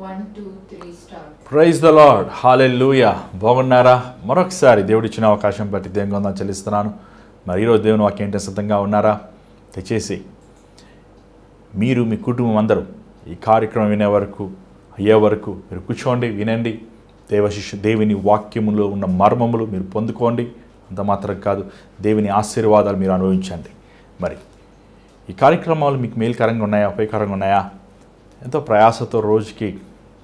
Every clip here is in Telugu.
1, 2, 3 start. ప్రైజ్ ద లార్డ్, హల్లెలూయా. బాగున్నారా? మరొకసారి దేవుడిచ్చిన అవకాశం బట్టి దేవుని వందనాలు చెల్లిస్తున్నాను. మరి ఈరోజు దేవుని వాక్యం ఏంటో సిద్ధంగా ఉన్నారా? దయచేసి మీరు మీ కుటుంబం అందరూ ఈ కార్యక్రమం వినే వరకు అయ్యే వరకు మీరు కూర్చోండి, వినండి. దేవుని వాక్యములో ఉన్న మర్మములు మీరు పొందుకోండి. అంత మాత్రం కాదు, దేవుని ఆశీర్వాదాలు మీరు అనుభవించండి. మరి ఈ కార్యక్రమాలు మీకు మేలుకరంగా ఉన్నాయా, ఉపయోగకరంగా ఉన్నాయా? ఎంతో ప్రయాసతో రోజుకి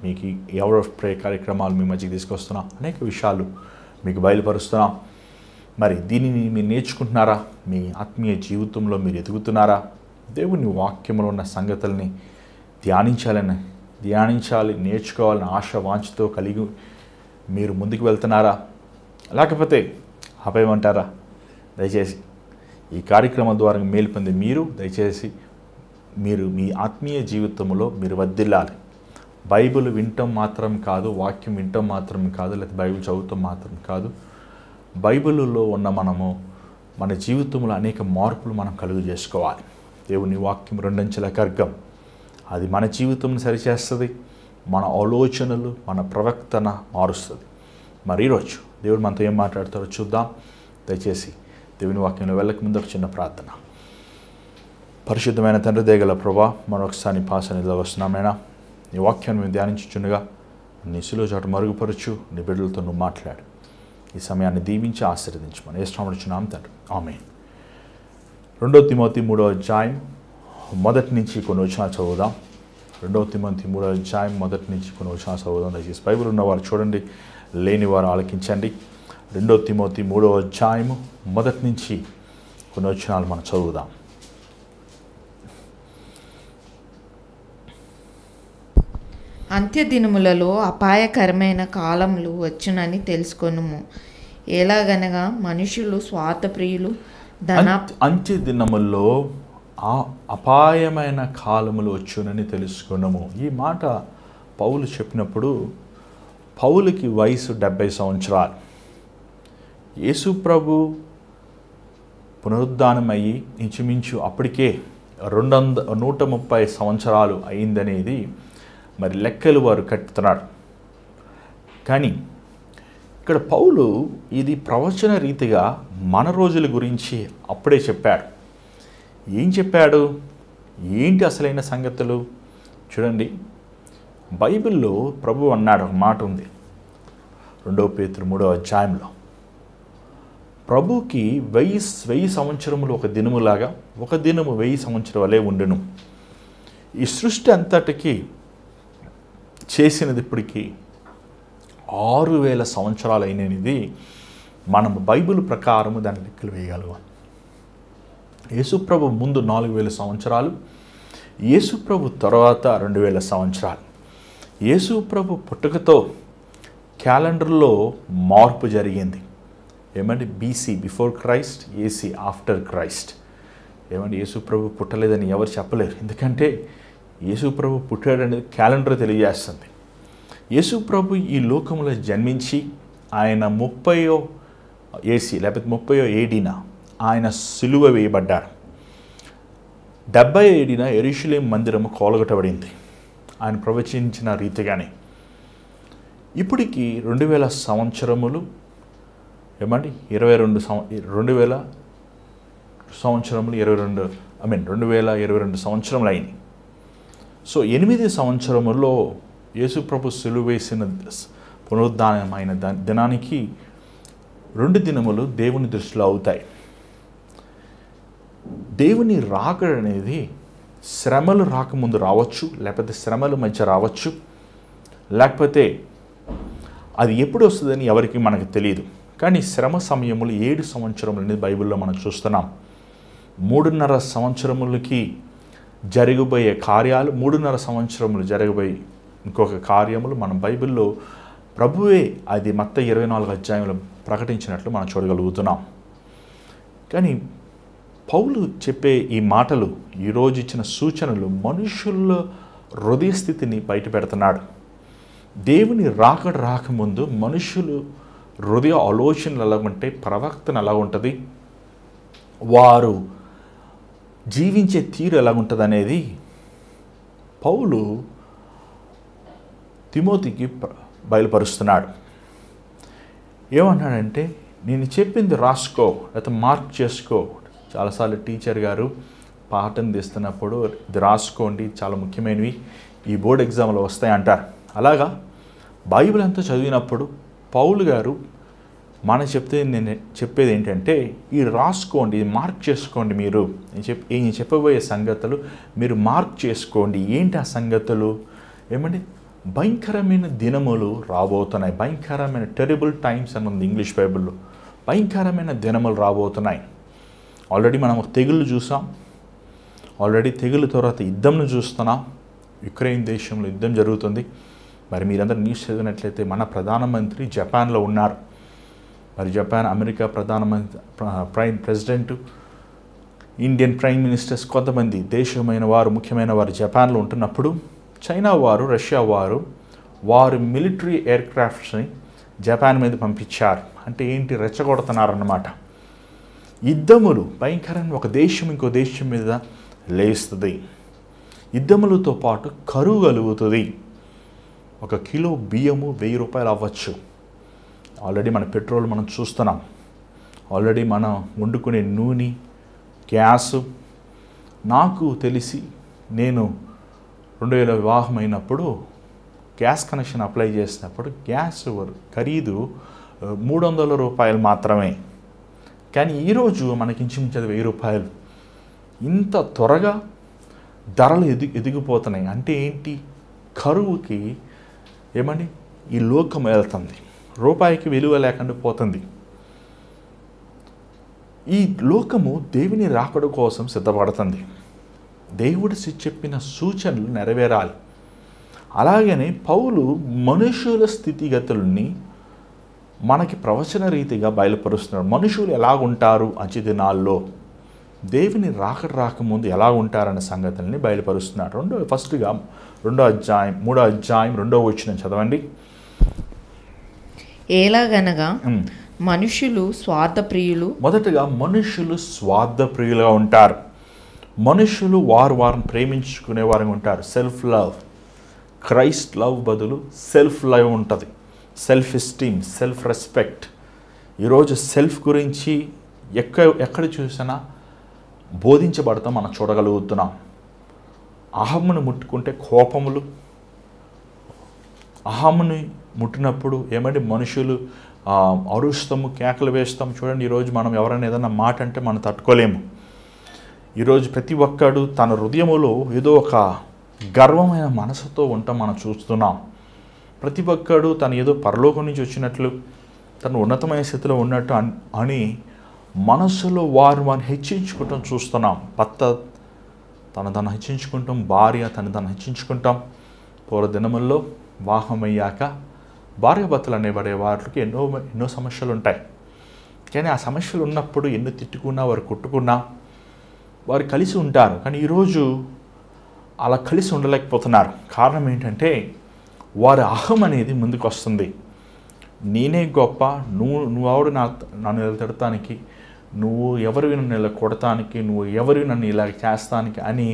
మీకు ఎవరో ప్రే కార్యక్రమాలు మీ మధ్యకి తీసుకొస్తున్నాం, అనేక విషయాలు మీకు బయలుపరుస్తున్నాం. మరి దీనిని మీరు నేర్చుకుంటున్నారా? మీ ఆత్మీయ జీవితంలో మీరు ఎదుగుతున్నారా? దేవుని వాక్యంలో ఉన్న సంగతుల్ని ధ్యానించాలి, నేర్చుకోవాలని ఆశ వాంఛతో కలిగి మీరు ముందుకు వెళ్తున్నారా? లేకపోతే ఆపేయమంటారా? దయచేసి ఈ కార్యక్రమం ద్వారా మేలు పొంది మీరు మీ ఆత్మీయ జీవితంలో మీరు వర్ధిల్లాలి. బైబిల్ వినటం మాత్రం కాదు, వాక్యం వినటం మాత్రం కాదు, లేకపోతే బైబిల్ చదువుతాం మాత్రం కాదు. బైబిల్లో ఉన్న మన జీవితంలో అనేక మార్పులు మనం కలుగు చేసుకోవాలి. దేవుని వాక్యం రెండంచెల ఖడ్గం, అది మన జీవితం సరిచేస్తుంది, మన ఆలోచనలు, మన ప్రవర్తన మారుస్తుంది. మరి ఈరోజు దేవుడు మనతో ఏం మాట్లాడతారో చూద్దాం. దయచేసి దేవుని వాక్యంలో వెళ్ళక ముందు ఒక చిన్న ప్రార్థన. పరిశుద్ధమైన తండ్రి దయగల ప్రభా, మరొకసారి నీ పాసనిలో వస్తున్నామైనా నీ వాక్యాన్ని మేము ధ్యానించుచుండగా నీ శిలువ చోట మరుగుపరచు, నీ బిడ్డలతో నువ్వు మాట్లాడు. ఈ సమయాన్ని దీవించి ఆశీర్వదించమని యేసునామమున తండ్రి, ఆమేన్. 2 తిమోతి 3వ అధ్యాయం మొదటి నుంచి కొన్ని వచనాలు చదువుదాం. 2 తిమోతి 3వ అధ్యాయం మొదటి నుంచి కొన్ని వచనాలు చదువుదాం. దయచేసి బైబిల్ ఉన్నవారు చూడండి, లేని వారు ఆలకించండి. 2 తిమోతి 3వ అధ్యాయము మొదటి నుంచి కొన్ని వచనాలు మనం చదువుదాం. అంత్యదినములలో అపాయకరమైన కాలములు వచ్చునని తెలుసుకొనుము. ఎలాగనగా మనుషులు స్వార్థప్రియులు, అంత్యదినముల్లో అపాయమైన కాలములు వచ్చునని తెలుసుకొనుము. ఈ మాట పౌలు చెప్పినప్పుడు పౌలుకి వయసు 70 సంవత్సరాలు. యేసు ప్రభు పునరుద్ధానమయ్యి ఇంచుమించు అప్పటికే 130 సంవత్సరాలు అయిందనేది మరి లెక్కలు వారు కట్టుతున్నారు. కానీ ఇక్కడ పౌలు ఇది ప్రవచన రీతిగా మన రోజుల గురించి అప్పుడే చెప్పాడు. ఏం చెప్పాడు? ఏంటి అసలైన సంగతులు? చూడండి, బైబిల్లో ప్రభు అన్నాడు, ఒక మాట ఉంది 2 పేతురు 3వ అధ్యాయంలో. ప్రభుకి 1000 సంవత్సరములు ఒక దినములాగా, ఒక దినము 1000 సంవత్సరం వలె ఉండును. ఈ సృష్టి అంతటికి చేసినది ఇప్పటికీ 6000 సంవత్సరాలు అయినది మనం బైబిల్ ప్రకారము దాని లెక్కలు వేయగలగాలి. యేసుప్రభు ముందు 4000 సంవత్సరాలు, యేసుప్రభు తర్వాత 2000 సంవత్సరాలు. యేసుప్రభు పుట్టుకతో క్యాలెండర్లో మార్పు జరిగింది. ఏమంటే BC before Christ, AC after Christ. ఏమంటే యేసుప్రభు పుట్టలేదని ఎవరు చెప్పలేరు, ఎందుకంటే యేసుప్రభు పుట్టాడనేది క్యాలెండర్ తెలియజేస్తుంది. యేసుప్రభు ఈ లోకంలో జన్మించి ఆయన 30వ ఏసీ లేకపోతే 30వ ఏడీన ఆయన సిలువ వేయబడ్డాడు. 70వ ఏడీన యెరూషలేము మందిరము కూలగొట్టబడింది ఆయన ప్రవచించిన రీతిగానే. ఇప్పటికి 2000 సంవత్సరములు, ఏమండి 2000 సంవత్సరములు 2022 సంవత్సరములు అయినాయి. సో 8 సంవత్సరముల్లో యేసుప్రభు సిలువ వేసిన పునరుద్ధానమైన దినానికి 2 దినములు దేవుని దృష్టిలో అవుతాయి. దేవుని రాకడ అనేది శ్రమలు రాకముందు రావచ్చు, లేకపోతే శ్రమల మధ్య రావచ్చు, లేకపోతే అది ఎప్పుడు వస్తుందని ఎవరికి మనకు తెలియదు. కానీ శ్రమ సమయములు 7 సంవత్సరములు అనేది బైబిల్లో మనం చూస్తున్నాం. 3.5 సంవత్సరములకి జరగబోయే కార్యాలు, 3.5 సంవత్సరములు జరగబోయే ఇంకొక కార్యములు మనం బైబిల్లో ప్రభువే అది మత్తయి 24 అధ్యాయంలో ప్రకటించినట్లు మనం చూడగలుగుతున్నాం. కానీ పౌలు చెప్పే ఈ మాటలు, ఈరోజు ఇచ్చిన సూచనలు మనుషుల హృదయ స్థితిని బయట పెడుతున్నాడు. దేవుని రాకముందు మనుషులు హృదయ ఆలోచనలు ఎలా ఉంటాయి, ప్రవర్తన ఎలా ఉంటుంది, వారు జీవించే తీరు ఎలా ఉంటుంది అనేది పౌలు తిమోతికి బయలుపరుస్తున్నాడు. ఏమన్నాడంటే, నేను చెప్పింది రాసుకో, లేకపోతే మార్క్ చేసుకో. చాలాసార్లు టీచర్ గారు పాఠం తీస్తున్నప్పుడు ఇది రాసుకోండి, చాలా ముఖ్యమైనవి, ఈ బోర్డ్ ఎగ్జామ్లో వస్తాయి అంటారు. అలాగా బైబిల్ అంతా చదివినప్పుడు పౌలు గారు నేను చెప్పేది ఏంటంటే, ఈ రాసుకోండి, ఇది మార్క్ చేసుకోండి. మీరు నేను చెప్పబోయే సంగతులు మీరు మార్క్ చేసుకోండి. ఏంటి ఆ సంగతులు? ఏమండి, భయంకరమైన దినములు రాబోతున్నాయి. భయంకరమైన టెరిబుల్ టైమ్స్ అని ఉంది ఇంగ్లీష్ బైబిల్లో. భయంకరమైన దినములు రాబోతున్నాయి. ఆల్రెడీ మనం తెగుళ్ళు చూసాం. ఆల్రెడీ తెగుళ్ళ తర్వాత యుద్ధంను చూస్తున్నాం. యుక్రెయిన్ దేశంలో యుద్ధం జరుగుతుంది. మరి మీరందరూ న్యూస్ చదివినట్లయితే మన ప్రధానమంత్రి జపాన్లో ఉన్నారు. మరి America president, Indian prime ministers, కొంతమంది దేశమైన వారు, ముఖ్యమైన వారు జపాన్లో ఉంటున్నప్పుడు చైనా వారు, రష్యా వారు మిలిటరీ ఎయిర్క్రాఫ్ట్స్ని జపాన్ మీద పంపించారు. అంటే ఏంటి? రెచ్చగొడుతున్నారన్నమాట. యుద్ధములు భయంకరంగా ఒక దేశం ఇంకో దేశం మీద లేస్తుంది. యుద్ధములతో పాటు కరువు కలుగుతుంది. 1 కిలో బియ్యము 1000 రూపాయలు అవ్వచ్చు. ఆల్రెడీ మన పెట్రోల్ మనం చూస్తున్నాం. ఆల్రెడీ మనం వండుకునే నూనె, గ్యాసు. నాకు తెలిసి నేను 2000 వివాహం అయినప్పుడు గ్యాస్ కనెక్షన్ అప్లై చేసినప్పుడు గ్యాస్ ఖరీదు 300 రూపాయలు మాత్రమే. కానీ ఈరోజు మనకి ఇంచుమించు 1000 రూపాయలు. ఇంత త్వరగా ధరలు ఎదిగిపోతున్నాయి. అంటే ఏంటి? కరువుకి ఏమండి ఈ లోకం వెళ్తుంది. రూపాయికి విలువ లేకుండా పోతుంది. ఈ లోకము దేవుని రాకడ కోసం సిద్ధపడుతుంది. దేవుడు చెప్పిన సూచనలు నెరవేరాలి. అలాగనే పౌలు మనుషుల స్థితిగతుల్ని మనకి ప్రవచన రీతిగా బయలుపరుస్తున్నాడు. మనుషులు ఎలాగుంటారు అంచె దినాల్లో, దేవుని రాకముందు ఎలా ఉంటారనే సంగతుల్ని బయలుపరుస్తున్నాడు. ఫస్ట్గా 2వ అధ్యాయం 3వ అధ్యాయం 2వ వచనం చదవండి. ఎలాగనగా మనుషులు స్వార్థప్రియులు. మొదటగా మనుషులు స్వార్థప్రియులుగా ఉంటారు. మనుషులు వారిని ప్రేమించుకునే వారిగా ఉంటారు. Self love. క్రైస్ట్ లవ్ బదులు సెల్ఫ్ లవ్ ఉంటుంది. Self esteem, self respect. ఈరోజు సెల్ఫ్ గురించి ఎక్కడ చూసినా బోధించబడతాం, మనం చూడగలుగుతున్నాం. అహమ్మును ముట్టుకుంటే కోపములు. అహమ్ముని ముట్టినప్పుడు ఏమంటే మనుషులు అరుస్తాము, కేకలు వేస్తాము. చూడండి, ఈరోజు మనం ఎవరైనా ఏదైనా మాట అంటే మనం తట్టుకోలేము. ఈరోజు ప్రతి ఒక్కడు తన హృదయములో ఏదో ఒక గర్వమైన మనసుతో ఉండటం మనం చూస్తున్నాం. ప్రతి ఒక్కడు తను ఏదో పరలోకం నుంచి వచ్చినట్లు, తను ఉన్నతమైన స్థితిలో ఉన్నట్టు అని మనసులో వారిని హెచ్చించుకుంటాం చూస్తున్నాం. భర్త తను హెచ్చించుకుంటాం, భార్య తను హెచ్చించుకుంటాం. పూర్వదినముల్లో వివాహమయ్యాక భార్యాభర్తలు అనేబడే వారికి ఎన్నో సమస్యలు ఉంటాయి. కానీ ఆ సమస్యలు ఉన్నప్పుడు ఎన్ని తిట్టుకున్నా, వారు కొట్టుకున్నా వారు కలిసి ఉంటారు. కానీ ఈరోజు అలా కలిసి ఉండలేకపోతున్నారు. కారణం ఏంటంటే వారి అహం అనేది ముందుకు వస్తుంది. నేనే గొప్ప, నువ్వు ఎవడు నన్ను ఇలా తిడటానికి, నువ్వు ఎవరివి నన్ను ఇలా కొడటానికి, నువ్వు ఎవరివి నన్ను ఇలా చేస్తానికి అని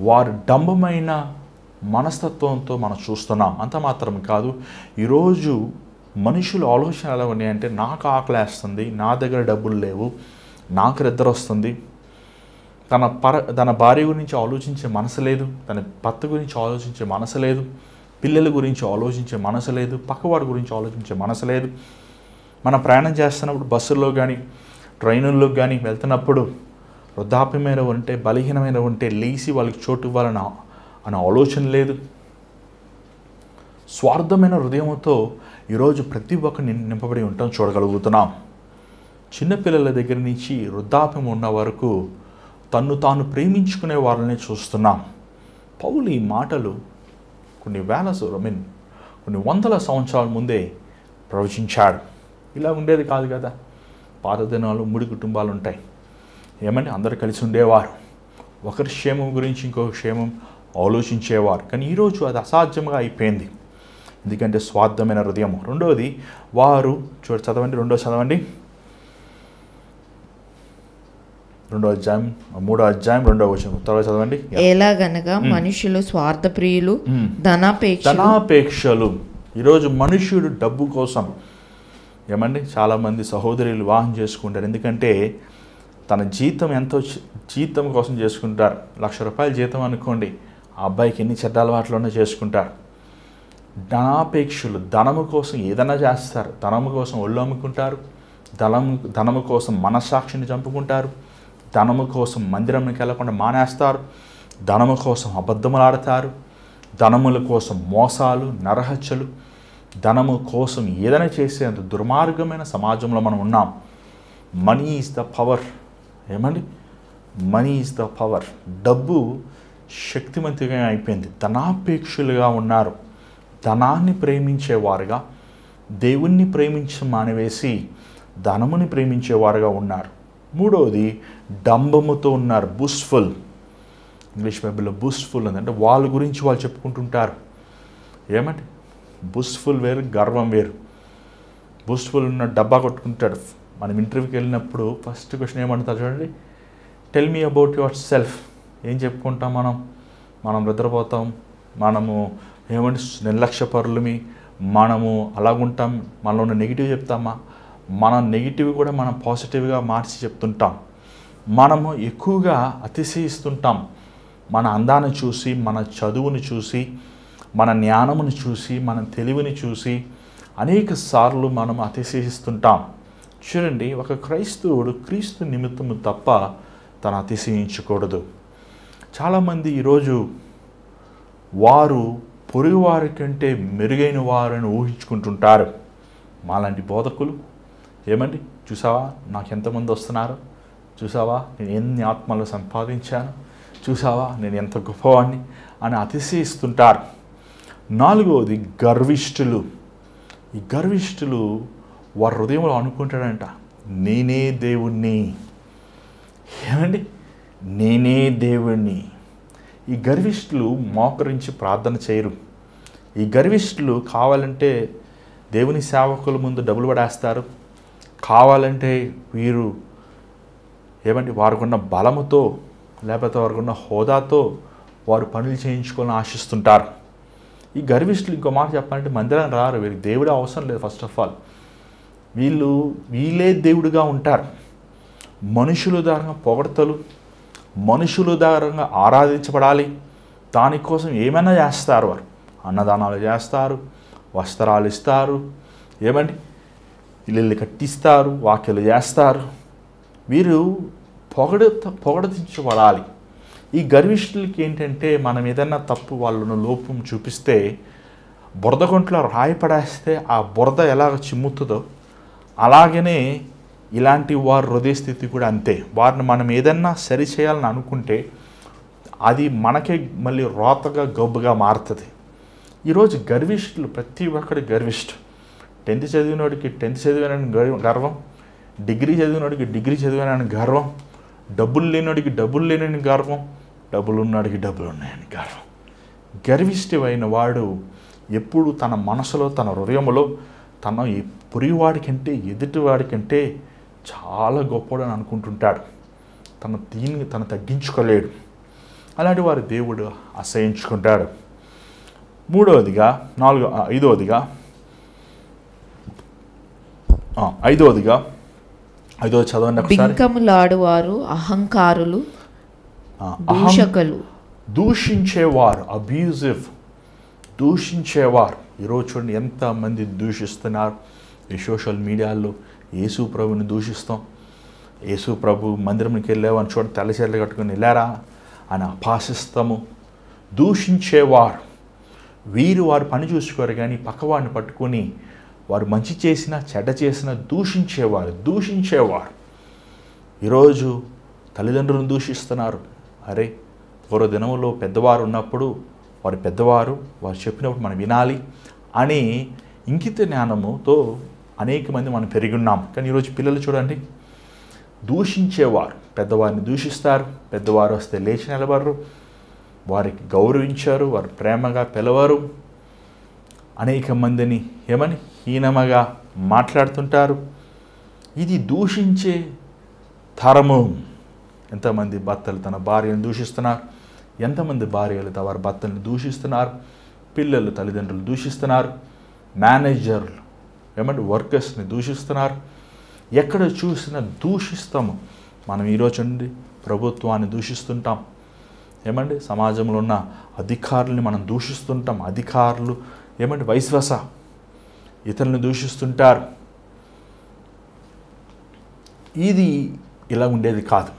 వారు డంబమైన మనస్తత్వంతో మనం చూస్తున్నాం. అంత మాత్రం కాదు, ఈరోజు మనుషుల ఆలోచన ఎలా ఉన్నాయంటే, నాకు ఆకలేస్తుంది, నా దగ్గర డబ్బులు లేవు, నాకు నిద్ర వస్తుంది. తన భార్య గురించి ఆలోచించే మనసు లేదు, తన భర్త గురించి ఆలోచించే మనసు లేదు, పిల్లల గురించి ఆలోచించే మనసు లేదు, పక్కవాడి గురించి ఆలోచించే మనసు లేదు. మనం ప్రయాణం చేస్తున్నప్పుడు బస్సుల్లో కానీ ట్రైనుల్లో కానీ వెళ్తున్నప్పుడు వృద్ధాప్యమైన ఉంటే, బలహీనమైన ఉంటే లేచి వాళ్ళకి చోటు ఇవ్వాలని అనే ఆలోచన లేదు. స్వార్థమైన హృదయంతో ఈరోజు ప్రతి ఒక్కరిని నింపబడి ఉండటం చూడగలుగుతున్నాం. చిన్నపిల్లల దగ్గర నుంచి వృద్ధాప్యం ఉన్న వరకు తన్ను తాను ప్రేమించుకునే వాళ్ళని చూస్తున్నాం. పౌలు ఈ మాటలు కొన్ని వందల సంవత్సరాల ముందే ప్రవచించాడు. ఇలా ఉండేది కాదు కదా. పాత దినాలు 3 కుటుంబాలు ఉంటాయి. ఏమంటే అందరు కలిసి ఉండేవారు. ఒకరి క్షేమం గురించి ఇంకొక క్షేమం ఆలోచించేవారు. కానీ ఈరోజు అది అసాధ్యంగా అయిపోయింది. ఎందుకంటే స్వార్థమైన హృదయం. రెండోది వారు చదవండి. 3వ అధ్యాయం 2వ వచనం త్వరగా చదవండి. ఎలాగనగా మనుషులు స్వార్థప్రియులు, ధనాపేక్షలు. ఈరోజు మనుష్యుడు డబ్బు కోసం చాలామంది సహోదరులు వివాహం చేసుకుంటారు. ఎందుకంటే తన జీతం కోసం చేసుకుంటారు. ₹1,00,000 జీతం అనుకోండి, ఆ అబ్బాయికి ఎన్ని చెడ్డ అలవాట్లోనే చేసుకుంటారు. ధనాపేక్షలు, ధనము కోసం ఏదైనా చేస్తారు. ధనము కోసం ఒళ్ళు అమ్ముకుంటారు, ధనము కోసం మనస్సాక్షిని చంపుకుంటారు, ధనము కోసం మందిరంకి వెళ్ళకుండా మానేస్తారు, ధనము కోసం అబద్ధములు ఆడతారు, ధనముల కోసం మోసాలు, నరహత్యలు, ధనము కోసం ఏదైనా చేసేంత దుర్మార్గమైన సమాజంలో మనం ఉన్నాం. Money is the power. Money is the power. డబ్బు శక్తివంతంగా అయిపోయింది. ధనాపేక్షలుగా ఉన్నారు. ధనాన్ని ప్రేమించేవారుగా దేవుణ్ణి మానేవేసి ధనముని ప్రేమించేవారుగా ఉన్నారు. 3వది డంబముతో ఉన్నారు. బుస్ఫుల్. ఇంగ్లీష్ బైబిల్లో బుస్ఫుల్ అంటే వాళ్ళ గురించి వాళ్ళు చెప్పుకుంటుంటారు. బుస్ఫుల్ వేరు, గర్వం వేరు. బుస్ఫుల్ ఉన్న డబ్బా కొట్టుకుంటాడు. మనం ఇంటర్వ్యూకి వెళ్ళినప్పుడు ఫస్ట్ క్వశ్చన్ ఏమంటారు చూడండి, tell me about your self. ఏం చెప్పుకుంటాం మనం నిద్రపోతాం, మనము నిర్లక్ష్యపరులమి, మనము అలాగుంటాం, మనలో ఉన్న నెగిటివ్ చెప్తామా, మన నెగిటివ్ కూడా మనం పాజిటివ్గా మార్చి చెప్తుంటాం. మనము ఎక్కువగా అతిశయిస్తుంటాం. మన అందాన్ని చూసి, మన చదువుని చూసి, మన జ్ఞానమును చూసి, మన తెలివిని చూసి అనేక సార్లు మనం అతిశయిస్తుంటాం. చూడండి, ఒక క్రైస్తవుడు క్రీస్తు నిమిత్తము తప్ప తను అతిశయించకూడదు. చాలామంది ఈరోజు వారు పొరుగువారి కంటే మెరుగైన వారని ఊహించుకుంటుంటారు. మాలాంటి బోధకులు చూసావా నాకు ఎంతమంది వస్తున్నారు, చూసావా నేను ఎన్ని ఆత్మలు సంపాదించాను, చూసావా నేను ఎంత గొప్పవాడిని అని అతిశయిస్తుంటారు. 4వది గర్విష్ఠులు. ఈ గర్విష్ఠులు వారి హృదయంలో అనుకుంటాడంట, నేనే దేవుణ్ణి. నేనే దేవుణ్ణి. ఈ గర్విష్ఠులు మోకరించి ప్రార్థన చేయరు. ఈ గర్విష్ఠులు కావాలంటే దేవుని సేవకుల ముందు డబ్బులు పడేస్తారు. కావాలంటే వీరు వారికున్న బలముతో లేకపోతే వారికున్న హోదాతో వారు పనులు చేయించుకోవాలని ఆశిస్తుంటారు. ఈ గర్విష్ఠులు ఇంకో మాట చెప్పాలంటే మందిరానికి రారు. వీరికి దేవుడు అవసరం లేదు. ఫస్ట్ ఆఫ్ ఆల్ వీళ్ళే దేవుడిగా ఉంటారు. మనుషుల ద్వారా పొగడతలు, మనుషుల ద్వారా ఆరాధించబడాలి, దానికోసం ఏమైనా చేస్తారు. వారు అన్నదానాలు చేస్తారు, వస్త్రాలు ఇస్తారు, ఇల్లు కట్టిస్తారు, వాక్యలు చేస్తారు. వీరు పొగడించబడాలి. ఈ గర్విష్ఠులకి ఏంటంటే మనం ఏదైనా తప్పు వాళ్ళను లోపం చూపిస్తే బురద గుంటలో రాయి పడేస్తే ఆ బురద ఎలాగ చిమ్ముతుందో అలాగనే ఇలాంటి వారి హృదయ స్థితి కూడా అంతే. వారిని మనం ఏదన్నా సరి చేయాలని అనుకుంటే అది మనకే మళ్ళీ రోతగా గబ్బుగా మారుతుంది. ఈరోజు గర్విష్ఠులు, ప్రతి ఒక్కడి గర్విష్ఠు. 10th చదివినోడికి 10th చదివానని గర్వం, డిగ్రీ చదివినోడికి డిగ్రీ చదివానని గర్వం, డబ్బులు లేనోడికి డబ్బులు లేనని గర్వం, డబ్బులు ఉన్నోడికి డబ్బులు ఉన్నాయని గర్వం. గర్విష్ఠువైన వాడు ఎప్పుడు తన మనసులో, తన హృదయంలో తన పొరివాడికంటే ఎదుటివాడికంటే చాలా గొప్పవాడని అనుకుంటుంటాడు. తను తగ్గించుకోలేడు. అలాంటి వారు దేవుడు అసహించుకుంటాడు. 3వదిగా 5వదిగా 5వదిగా చదవండి. బింకములాడువారు, అహంకారులు, దూషకులు. దూషించేవారు, అబ్యూజివ్, దూషించేవారు. ఈరోజు చూడండి ఎంతమంది దూషిస్తున్నారు. ఈ సోషల్ మీడియాలో యేసు ప్రభుని దూషిస్తాం. యేసు ప్రభు మందిరంకి వెళ్ళావని చూడండి, తెల్లచీరలు కట్టుకుని వెళ్ళారా అని అపహాసిస్తాము. దూషించేవారు వీరు వారు పని చూసుకోరు, కానీ పక్కవాడిని పట్టుకొని వారు మంచి చేసినా చెడ్డ చేసినా దూషించేవారు. ఈరోజు తల్లిదండ్రులను దూషిస్తున్నారు. అరే పూర్వ దినములో పెద్దవారు ఉన్నప్పుడు వారు చెప్పినప్పుడు మనం వినాలి అని ఇంకిత జ్ఞానముతో అనేక మంది మనం పెరిగి ఉన్నాం. కానీ ఈరోజు పిల్లలు చూడండి, దూషించేవారు పెద్దవారిని దూషిస్తారు. పెద్దవారు వస్తే లేచి నిలబడరు, వారికి గౌరవించారు, వారు ప్రేమగా పిలవరు. అనేక మందిని హీనముగా మాట్లాడుతుంటారు. ఇది దూషించే తరము. ఎంతమంది భర్తలు తన భార్యను దూషిస్తున్నారు, ఎంతమంది భార్యలు వారి భర్తలను దూషిస్తున్నారు, పిల్లలు తల్లిదండ్రులు దూషిస్తున్నారు, మేనేజర్లు వర్కర్స్ని దూషిస్తున్నారు. ఎక్కడ చూసినా దూషిస్తాము. మనం ఈరోజు నుండి ప్రభుత్వాన్ని దూషిస్తుంటాం, సమాజంలో ఉన్న అధికారుల్ని మనం దూషిస్తుంటాం. అధికారులు వైస్ వర్సా ఇతరులను దూషిస్తుంటారు. ఇది ఇలా ఉండేది కాదు.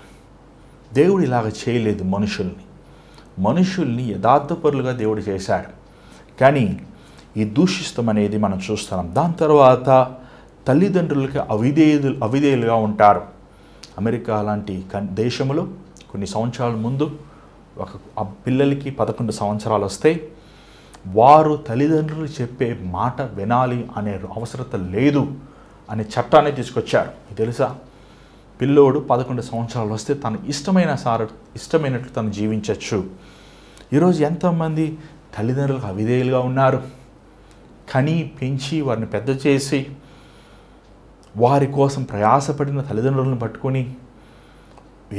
దేవుడు ఇలాగ చేయలేదు. మనుషుల్ని యథార్థపరులుగా దేవుడు చేశాడు. కానీ ఈ దూషిస్తం అనేది మనం చూస్తున్నాం. దాని తర్వాత తల్లిదండ్రులకి అవిధేయులుగా ఉంటారు. అమెరికా లాంటి దేశంలో కొన్ని సంవత్సరాల ముందు ఒక పిల్లలకి 11 సంవత్సరాలు వస్తే వారు తల్లిదండ్రులు చెప్పే మాట వినాలి అనే అవసరత లేదు అనే చట్టాన్ని తీసుకొచ్చారు. తెలుసా? పిల్లోడు 11 సంవత్సరాలు వస్తే తను ఇష్టమైనట్లు తను జీవించవచ్చు. ఈరోజు ఎంతోమంది తల్లిదండ్రులకు అవిధేయులుగా ఉన్నారు. కని పెంచి వారిని పెద్ద చేసి వారి కోసం ప్రయాసపడిన తల్లిదండ్రులను పట్టుకొని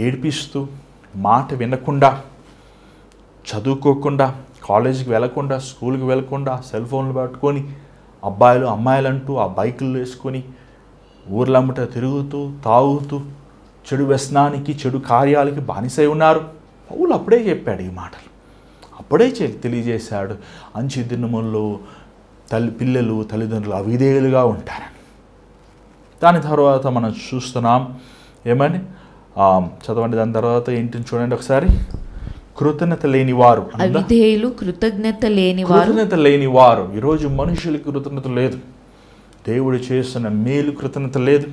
ఏడిపిస్తూ, మాట వినకుండా, చదువుకోకుండా, కాలేజీకి వెళ్లకుండా, స్కూల్కి వెళ్లకుండా, సెల్ ఫోన్లు పట్టుకొని అబ్బాయిలు అమ్మాయిలు అంటూ ఆ బైకులు వేసుకొని ఊర్లమ్మట తిరుగుతూ, తాగుతూ, చెడు వ్యసనానికి, చెడు కార్యాలకి బానిసై ఉన్నారు. పౌలు అప్పుడే చెప్పాడు ఈ మాటలు. అప్పుడే తెలియజేశాడు, అంచె దినముల్లో పిల్లలు తల్లిదండ్రులు అవిధేయులుగా ఉంటారని. దాని తర్వాత మనం చూస్తున్నాం చదవండి. దాని తర్వాత ఏంటిని చూడండి ఒకసారి. కృతజ్ఞత లేనివారు, అవిధేయులు, కృతజ్ఞత లేనివారు. ఈరోజు మనుషులకి కృతజ్ఞత లేదు. దేవుడు చేసిన మేలు కృతజ్ఞత లేదు.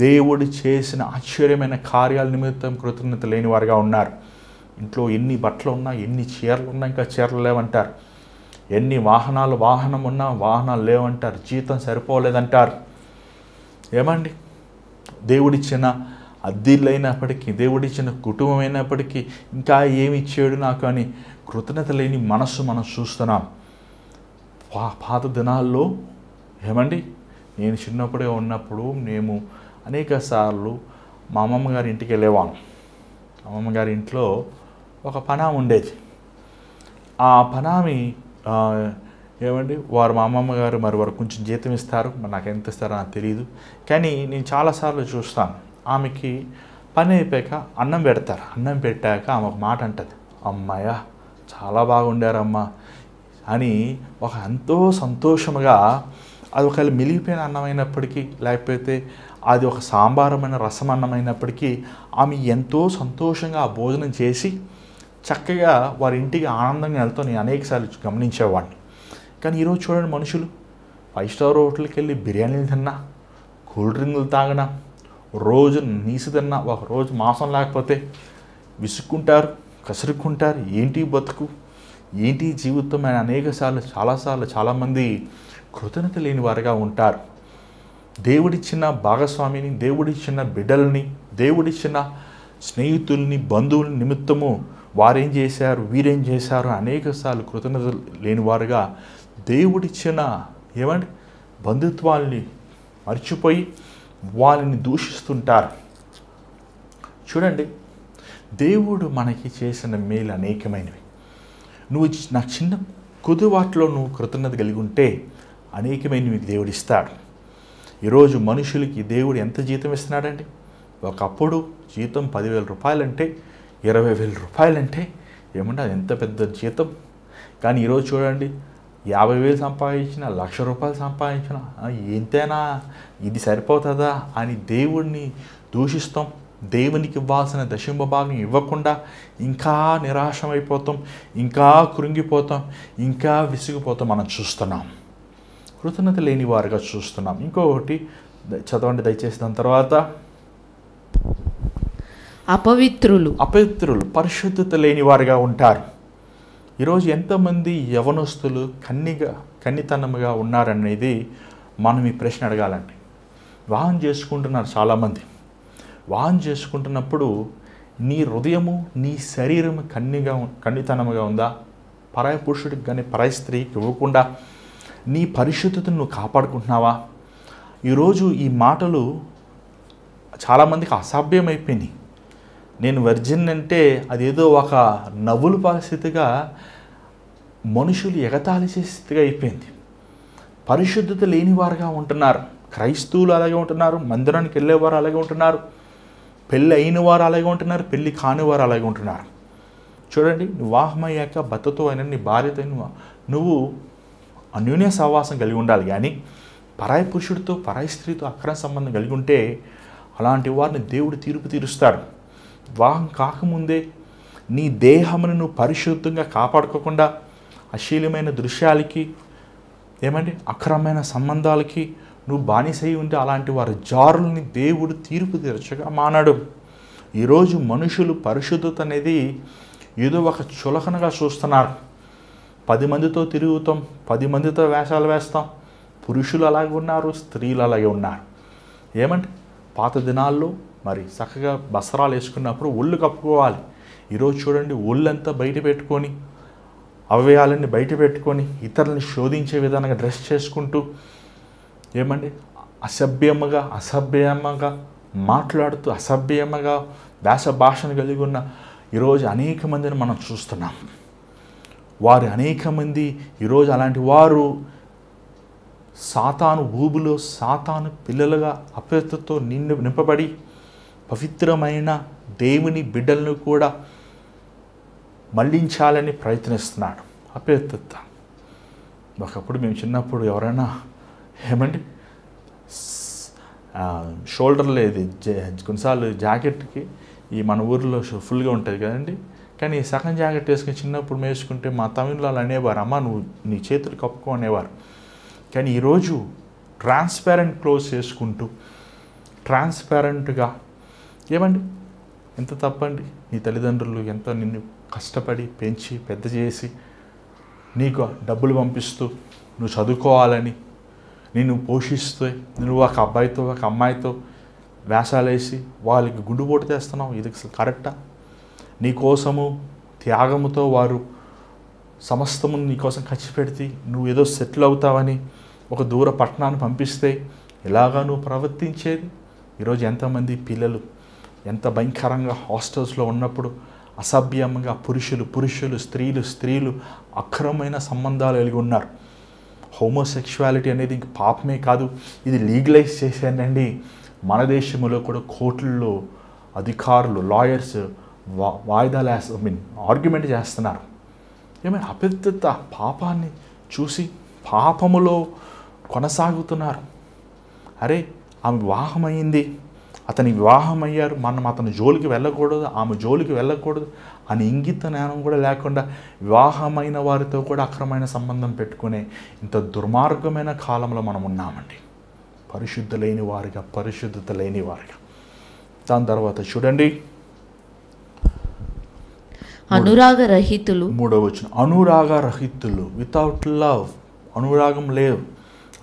దేవుడు చేసిన ఆశ్చర్యమైన కార్యాల నిమిత్తం కృతజ్ఞత లేనివారుగా ఉన్నారు. ఇంట్లో ఎన్ని బట్టలు ఉన్నా, ఎన్ని చీరలు ఉన్నా ఇంకా చీరలు లేవంటారు. ఎన్ని వాహనం ఉన్నా వాహనాలు లేవంటారు. జీతం సరిపోలేదంటారు. దేవుడిచ్చిన అద్దెలు అయినప్పటికీ, దేవుడిచ్చిన కుటుంబం అయినప్పటికీ ఇంకా ఏమి ఇచ్చాడు నాకు అని కృతజ్ఞత లేని మనస్సు మనం చూస్తున్నాం. పాత దినాల్లో నేను చిన్నప్పుడే ఉన్నప్పుడు మేము అనేక సార్లు మా అమ్మమ్మ గారి ఇంటికి వెళ్ళేవాళ్ళం. అమ్మమ్మ గారి ఇంట్లో ఒక పనామి ఉండేది. ఆ పనామి వారు మా అమ్మమ్మ గారు వారు కొంచెం జీతం ఇస్తారు, నాకు ఎంత ఇస్తారో నాకు తెలియదు. కానీ నేను చాలాసార్లు చూస్తాను, ఆమెకి పని అయిపోయాక అన్నం పెడతారు. అన్నం పెట్టాక ఆమె ఒక మాట అంటుంది, అమ్మాయ చాలా బాగుండారమ్మా అని ఎంతో సంతోషముగా. అది ఒకవేళ మిలిగిపోయిన అన్నం అయినప్పటికీ, లేకపోతే అది ఒక సాంబారమైన రసం అన్నం అయినప్పటికీ ఆమె ఎంతో సంతోషంగా ఆ భోజనం చేసి చక్కగా వారి ఇంటికి ఆనందంగా వెళ్తూ నేను అనేకసార్లు గమనించేవాడిని. కానీ ఈరోజు చూడండి, మనుషులు 5 స్టార్ హోటల్కి వెళ్ళి బిర్యానీలు తిన్నా, కూల్ డ్రింకులు తాగినా, రోజు నీసు తిన్నా, ఒక రోజు మాంసం లేకపోతే విసుక్కుంటారు, కసురుక్కుంటారు. ఏంటి బతుకు, ఏంటి జీవితం అని చాలాసార్లు చాలామంది కృతజ్ఞత లేని వారుగా ఉంటారు. దేవుడిచ్చిన భాగస్వామిని, దేవుడిచ్చిన బిడ్డల్ని, దేవుడిచ్చిన స్నేహితుల్ని, బంధువుల నిమిత్తము వారేం చేశారు, వీరేం చేశారు అనేకసార్లు కృతజ్ఞత లేనివారుగా దేవుడిచ్చిన బంధుత్వాల్ని మర్చిపోయి వాళ్ళని దూషిస్తుంటారు. చూడండి, దేవుడు మనకి చేసిన మేలు అనేకమైనవి. నువ్వు నా చిన్న కొద్దివాటిలో నువ్వు కృతజ్ఞత కలిగి ఉంటే అనేకమైనవి దేవుడు ఇస్తాడు. ఈరోజు మనుషులకి దేవుడు ఎంత జీతం ఇస్తున్నాడండి? ఒకప్పుడు జీతం 10,000 రూపాయలంటే, 20,000 రూపాయలంటే అది ఎంత పెద్ద జీతం. కానీ ఈరోజు చూడండి, 50,000 సంపాదించిన, 1,00,000 రూపాయలు సంపాదించిన, ఎంతైనా ఇది సరిపోతుందా అని దేవుడిని దూషిస్తాం. దేవునికి ఇవ్వాల్సిన దశమ భాగం ఇవ్వకుండా ఇంకా నిరాశమైపోతాం, ఇంకా కృంగిపోతాం, ఇంకా విసిగిపోతాం. మనం చూస్తున్నాం, కృతజ్ఞత లేని వారుగా చూస్తున్నాం. ఇంకొకటి చదవండి దయచేసి. దాని తర్వాత అపవిత్రులు, పరిశుద్ధత లేని వారుగా ఉంటారు. ఈరోజు ఎంతమంది యవనస్తులు కన్నితనముగా ఉన్నారనేది మనం ఈ ప్రశ్న అడగాలండి. వివాహం చేసుకుంటున్నారు చాలామంది. వివాహం చేసుకుంటున్నప్పుడు నీ హృదయము, నీ శరీరము కన్నితనముగా ఉందా? పరాయి పురుషుడికి కానీ పరాయి స్త్రీకి ఇవ్వకుండా నీ పరిశుద్ధతను నువ్వు కాపాడుకుంటున్నావా? ఈరోజు ఈ మాటలు చాలామందికి అసభ్యమైపోయినాయి. నేను వర్జిన్ అంటే అదేదో ఒక నవ్వుల పరిస్థితిగా మనుషులు ఎగతాళి చేసే స్థితిగా అయిపోయింది. పరిశుద్ధత లేని వారుగా ఉంటున్నారు. క్రైస్తవులు అలాగే ఉంటున్నారు, మందిరానికి వెళ్ళేవారు అలాగే ఉంటున్నారు, పెళ్ళి అయిన వారు అలాగే ఉంటున్నారు, పెళ్ళి కాని వారు అలాగే ఉంటున్నారు. చూడండి, వివాహమయ్యాక భర్తతో అయినా నీ భార్యతో నువ్వు అన్యోన్య సహవాసం కలిగి ఉండాలి. కానీ పరాయి పురుషుడితో పరాయి స్త్రీతో అక్రమ సంబంధం కలిగి ఉంటే అలాంటి వారిని దేవుడు తీర్పు తీరుస్తాడు. వివాహం కాకముందే నీ దేహమును నువ్వు పరిశుద్ధంగా కాపాడుకోకుండా అశ్లీలమైన దృశ్యాలకి అక్రమమైన సంబంధాలకి నువ్వు బానిసై ఉంటే అలాంటి వారి జారుల్ని దేవుడు తీర్పు తీర్చగా మానాడు. ఈరోజు మనుషులు పరిశుద్ధత అనేది ఏదో ఒక చులకనగా చూస్తున్నారు. 10 మందితో తిరుగుతాం, 10 మందితో వేషాలు వేస్తాం. పురుషులు అలాగే ఉన్నారు, స్త్రీలు అలాగే ఉన్నారు. పాత దినాల్లో మరి చక్కగా వస్త్రాలు వేసుకున్నప్పుడు ఒళ్ళు కప్పుకోవాలి. ఈరోజు చూడండి, ఒళ్ళంతా బయట పెట్టుకొని, అవయవాలన్నీ బయట పెట్టుకొని, ఇతరులని శోధించే విధానంగా డ్రెస్ చేసుకుంటూ అసభ్యంగా మాట్లాడుతూ అసభ్యంగా భాషను కలిగి ఉన్న ఈరోజు అనేక మందిని మనం చూస్తున్నాం. వారు అనేక మంది ఈరోజు అలాంటి వారు సాతాను ఊబులో సాతాను పిల్లలుగా అపవిత్రతతో నింపబడి పవిత్రమైన దేవుని బిడ్డలను కూడా మళ్లించాలని ప్రయత్నిస్తున్నాడు. అపవిత్రత ఒకప్పుడు మేము చిన్నప్పుడు ఎవరైనా షోల్డర్ లేదు, కొన్నిసార్లు జాకెట్కి ఈ మన ఊరిలో ఫుల్గా ఉంటుంది కదండి, కానీ సగం జాకెట్ వేసుకుని చిన్నప్పుడు వేసుకుంటే మా తమిళలో అనేవారు, అమ్మ నువ్వు నీ చేతులు కప్పుకో అనేవారు. కానీ ఈరోజు ట్రాన్స్పరెంట్ క్లోత్స్ వేసుకుంటూ ట్రాన్స్పరెంట్గా ఎంత తప్పండి. నీ తల్లిదండ్రులు ఎంతో నిన్ను కష్టపడి పెంచి పెద్ద చేసి నీకు డబ్బులు పంపిస్తూ నువ్వు చదువుకోవాలని నిన్ను పోషిస్తూ నువ్వు ఒక అబ్బాయితో ఒక అమ్మాయితో వేషాలు వేసి వాళ్ళకి గుండుపోటు తెస్తున్నావు. ఇది కరెక్టా? నీ కోసము త్యాగముతో వారు సమస్తము నీకోసం ఖర్చు పెడితే నువ్వు ఏదో సెటిల్ అవుతావని ఒక దూర పట్టణాన్ని పంపిస్తే ఇలాగా నువ్వు ప్రవర్తించేది. ఈరోజు ఎంతమంది పిల్లలు ఎంత భయంకరంగా హాస్టల్స్లో ఉన్నప్పుడు అసభ్యంగా పురుషులు స్త్రీలు అక్రమమైన సంబంధాలు కలిగి ఉన్నారు. హోమోసెక్షువాలిటీ అనేది ఇంక పాపమే కాదు, ఇది లీగలైజ్ చేశానండి. మన దేశంలో కూడా కోర్టుల్లో అధికారులు లాయర్స్ వాయిదాలు ఆర్గ్యుమెంట్ చేస్తున్నారు. అపవిత్రత పాపాన్ని చూసి పాపములో కొనసాగుతున్నారు. అరే ఆమె వివాహం అయ్యింది, అతని వివాహం అయ్యారు, మనం అతని జోలికి వెళ్ళకూడదు, ఆమె జోలికి వెళ్ళకూడదు అని ఇంగిత జ్ఞానం కూడా లేకుండా వివాహమైన వారితో కూడా అక్రమైన సంబంధం పెట్టుకునే ఇంత దుర్మార్గమైన కాలంలో మనం ఉన్నామండి. పరిశుద్ధత లేని వారిగా. దాని తర్వాత చూడండి అనురాగరహితులు. 3వ వచనం, అనురాగరహితులు, వితౌట్ లవ్. అనురాగం లేదు.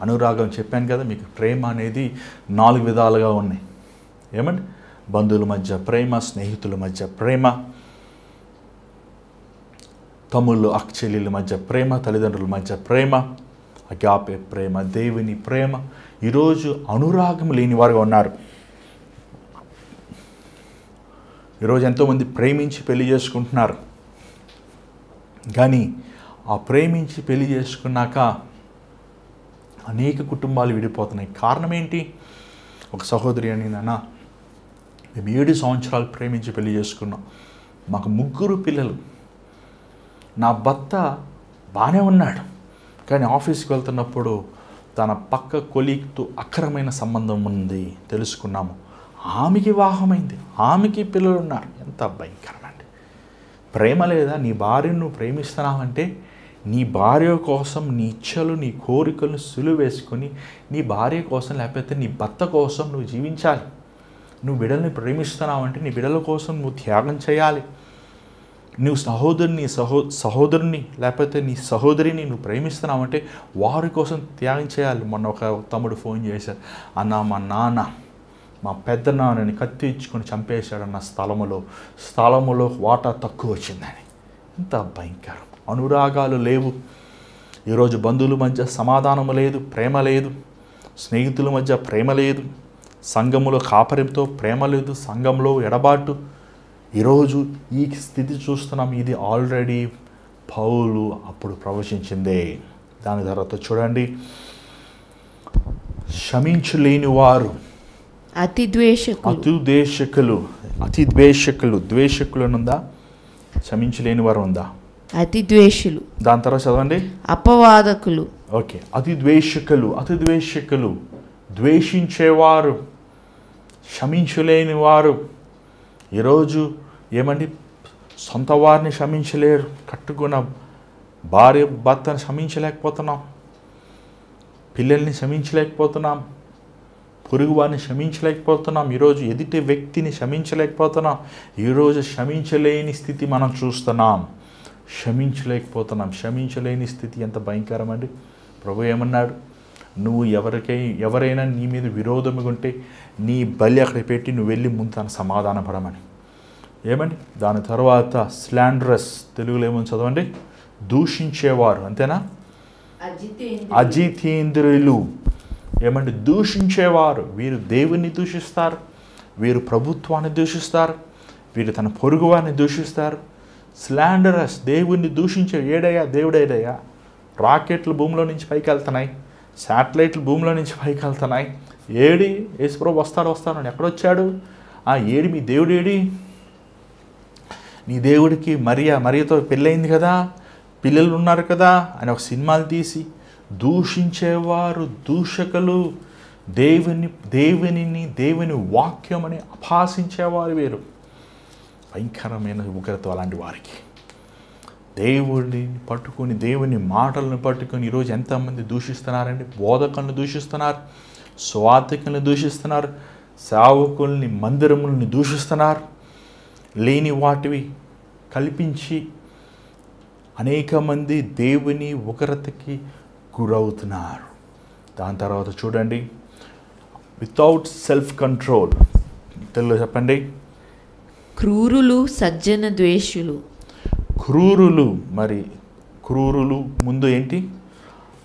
అనురాగం చెప్పాను కదా మీకు, ప్రేమ అనేది 4 విధాలుగా ఉన్నాయి. బంధువుల మధ్య ప్రేమ, స్నేహితుల మధ్య ప్రేమ, తమ్ముళ్ళు అక్కచెల్లెల మధ్య ప్రేమ, తల్లిదండ్రుల మధ్య ప్రేమ, అగాపే ప్రేమ, దేవుని ప్రేమ. ఈరోజు అనురాగం లేని వారుగా ఉన్నారు. ఈరోజు ఎంతోమంది ప్రేమించి పెళ్లి చేసుకుంటున్నారు, కానీ ఆ ప్రేమించి పెళ్లి చేసుకున్నాక అనేక కుటుంబాలు విడిపోతున్నాయి. కారణం ఏంటి? ఒక సహోదరి అని, నాన్న మేము 7 సంవత్సరాలు ప్రేమించి పెళ్లి చేసుకున్నాం, మాకు 3 పిల్లలు, నా భర్త బాగానే ఉన్నాడు, కానీ ఆఫీస్కి వెళ్తున్నప్పుడు తన పక్క కొలీగ్తో అక్రమైన సంబంధం ఉంది తెలుసుకున్నాము. ఆమెకి వివాహమైంది, ఆమెకి పిల్లలు ఉన్నారు. ఎంత భయంకరమండి. ప్రేమ లేదా? నీ భార్యను నువ్వు ప్రేమిస్తున్నావంటే నీ భార్య కోసం నీ ఇచ్చలు నీ కోరికలను సులువు వేసుకొని నీ భార్య కోసం లేకపోతే నీ భర్త కోసం నువ్వు జీవించాలి. నువ్వు బిడ్డల్ని ప్రేమిస్తున్నావంటే నీ బిడ్డల కోసం నువ్వు త్యాగం చేయాలి. నువ్వు సహోదరుని లేకపోతే నీ సహోదరిని నువ్వు ప్రేమిస్తున్నావంటే వారి కోసం త్యాగం చేయాలి. మొన్న ఒక తమ్ముడు ఫోన్ చేశారు, అన్న మా నాన్న మా పెద్ద నాన్నని కత్తి ఇచ్చుకొని చంపేశాడన్న స్థలములో వాటా తక్కువ వచ్చిందని. ఇంత భయంకరం. అనురాగాలు లేవు. ఈరోజు బంధువుల మధ్య సమాధానము లేదు, ప్రేమ లేదు. స్నేహితుల మధ్య ప్రేమ లేదు. సంఘములో కాపరితో ప్రేమ లేదు. సంఘంలో ఎడబాటు. ఈరోజు ఈ స్థితి చూస్తున్నాం. ఇది ఆల్రెడీ పౌలు అప్పుడు ప్రవచించిందే. దాని తర్వాత చూడండి, క్షమించలేని వారు, అతి ద్వేషకులు, ద్వేషకులు ఉందా? క్షమించలేని వారు ఉందా? అతి ద్వేషులు. దాని తర్వాత చదవండి, అపవాదకులు. ఓకే, అతి ద్వేషకులు, ద్వేషించేవారు, క్షమించలేని వారు. ఈరోజు ఏమండి, సొంత వారిని క్షమించలేరు, కట్టుకున్న భార్య భర్తను క్షమించలేకపోతున్నాం, పిల్లల్ని క్షమించలేకపోతున్నాం, పొరుగు వారిని క్షమించలేకపోతున్నాం, ఈరోజు ఎదుటి వ్యక్తిని క్షమించలేకపోతున్నాం. ఈరోజు క్షమించలేని స్థితి మనం చూస్తున్నాం. క్షమించలేని స్థితి ఎంత భయంకరమండి. ప్రభు ఏమన్నాడు? నువ్వు ఎవరైనా నీ మీద విరోధంగా ఉంటే నీ బలి అక్కడ పెట్టి నువ్వు వెళ్ళి ముందు తను సమాధాన పడమని. ఏమండి? దాని తర్వాత స్లాండరస్, తెలుగులో ఏమని చదవండి, దూషించేవారు. అంతేనా? అజితేంద్రులు. ఏమంటే దూషించేవారు. వీరు దేవుణ్ణి దూషిస్తారు, వీరు ప్రభుత్వాన్ని దూషిస్తారు, వీరు తన పొరుగు వారిని దూషిస్తారు. స్లాండరస్, దేవుణ్ణి దూషించే. ఏడయ్యా దేవుడేడయ్యా? రాకెట్లు భూమిలో నుంచి పైకి వెళ్తున్నాయి, శాటిలైట్లు భూమిలో నుంచి పైకి వెళ్తున్నాయి. ఏడి యేసుప్రభు వస్తాడు ఎక్కడొచ్చాడు? ఏడి మీ దేవుడు ఏడి? నీ దేవుడికి మరియతో పెళ్ళయింది కదా, పిల్లలు ఉన్నారు కదా అని ఒక సినిమాలు తీసి దూషించేవారు, దూషకులు, దేవుని వాక్యం అని అపహాసించేవారు వీరు. భయంకరమైన ఉగ్రత అలాంటి వారికి. దేవుడిని పట్టుకొని, దేవుని మాటలను పట్టుకొని ఈరోజు ఎంతమంది దూషిస్తున్నారండి? బోధకులను దూషిస్తున్నారు, స్వార్థకులను దూషిస్తున్నారు, సేవకుల్ని, మందిరములని దూషిస్తున్నారు. లేని వాటివి కల్పించి అనేక మంది దేవుని ఉగ్రతకి గురవుతున్నారు. దాని తర్వాత చూడండి, వితౌట్ సెల్ఫ్ కంట్రోల్. తెలుగులో చెప్పండి. క్రూరులు, సజ్జన ద్వేషులు. క్రూరులు ముందు ఏంటి?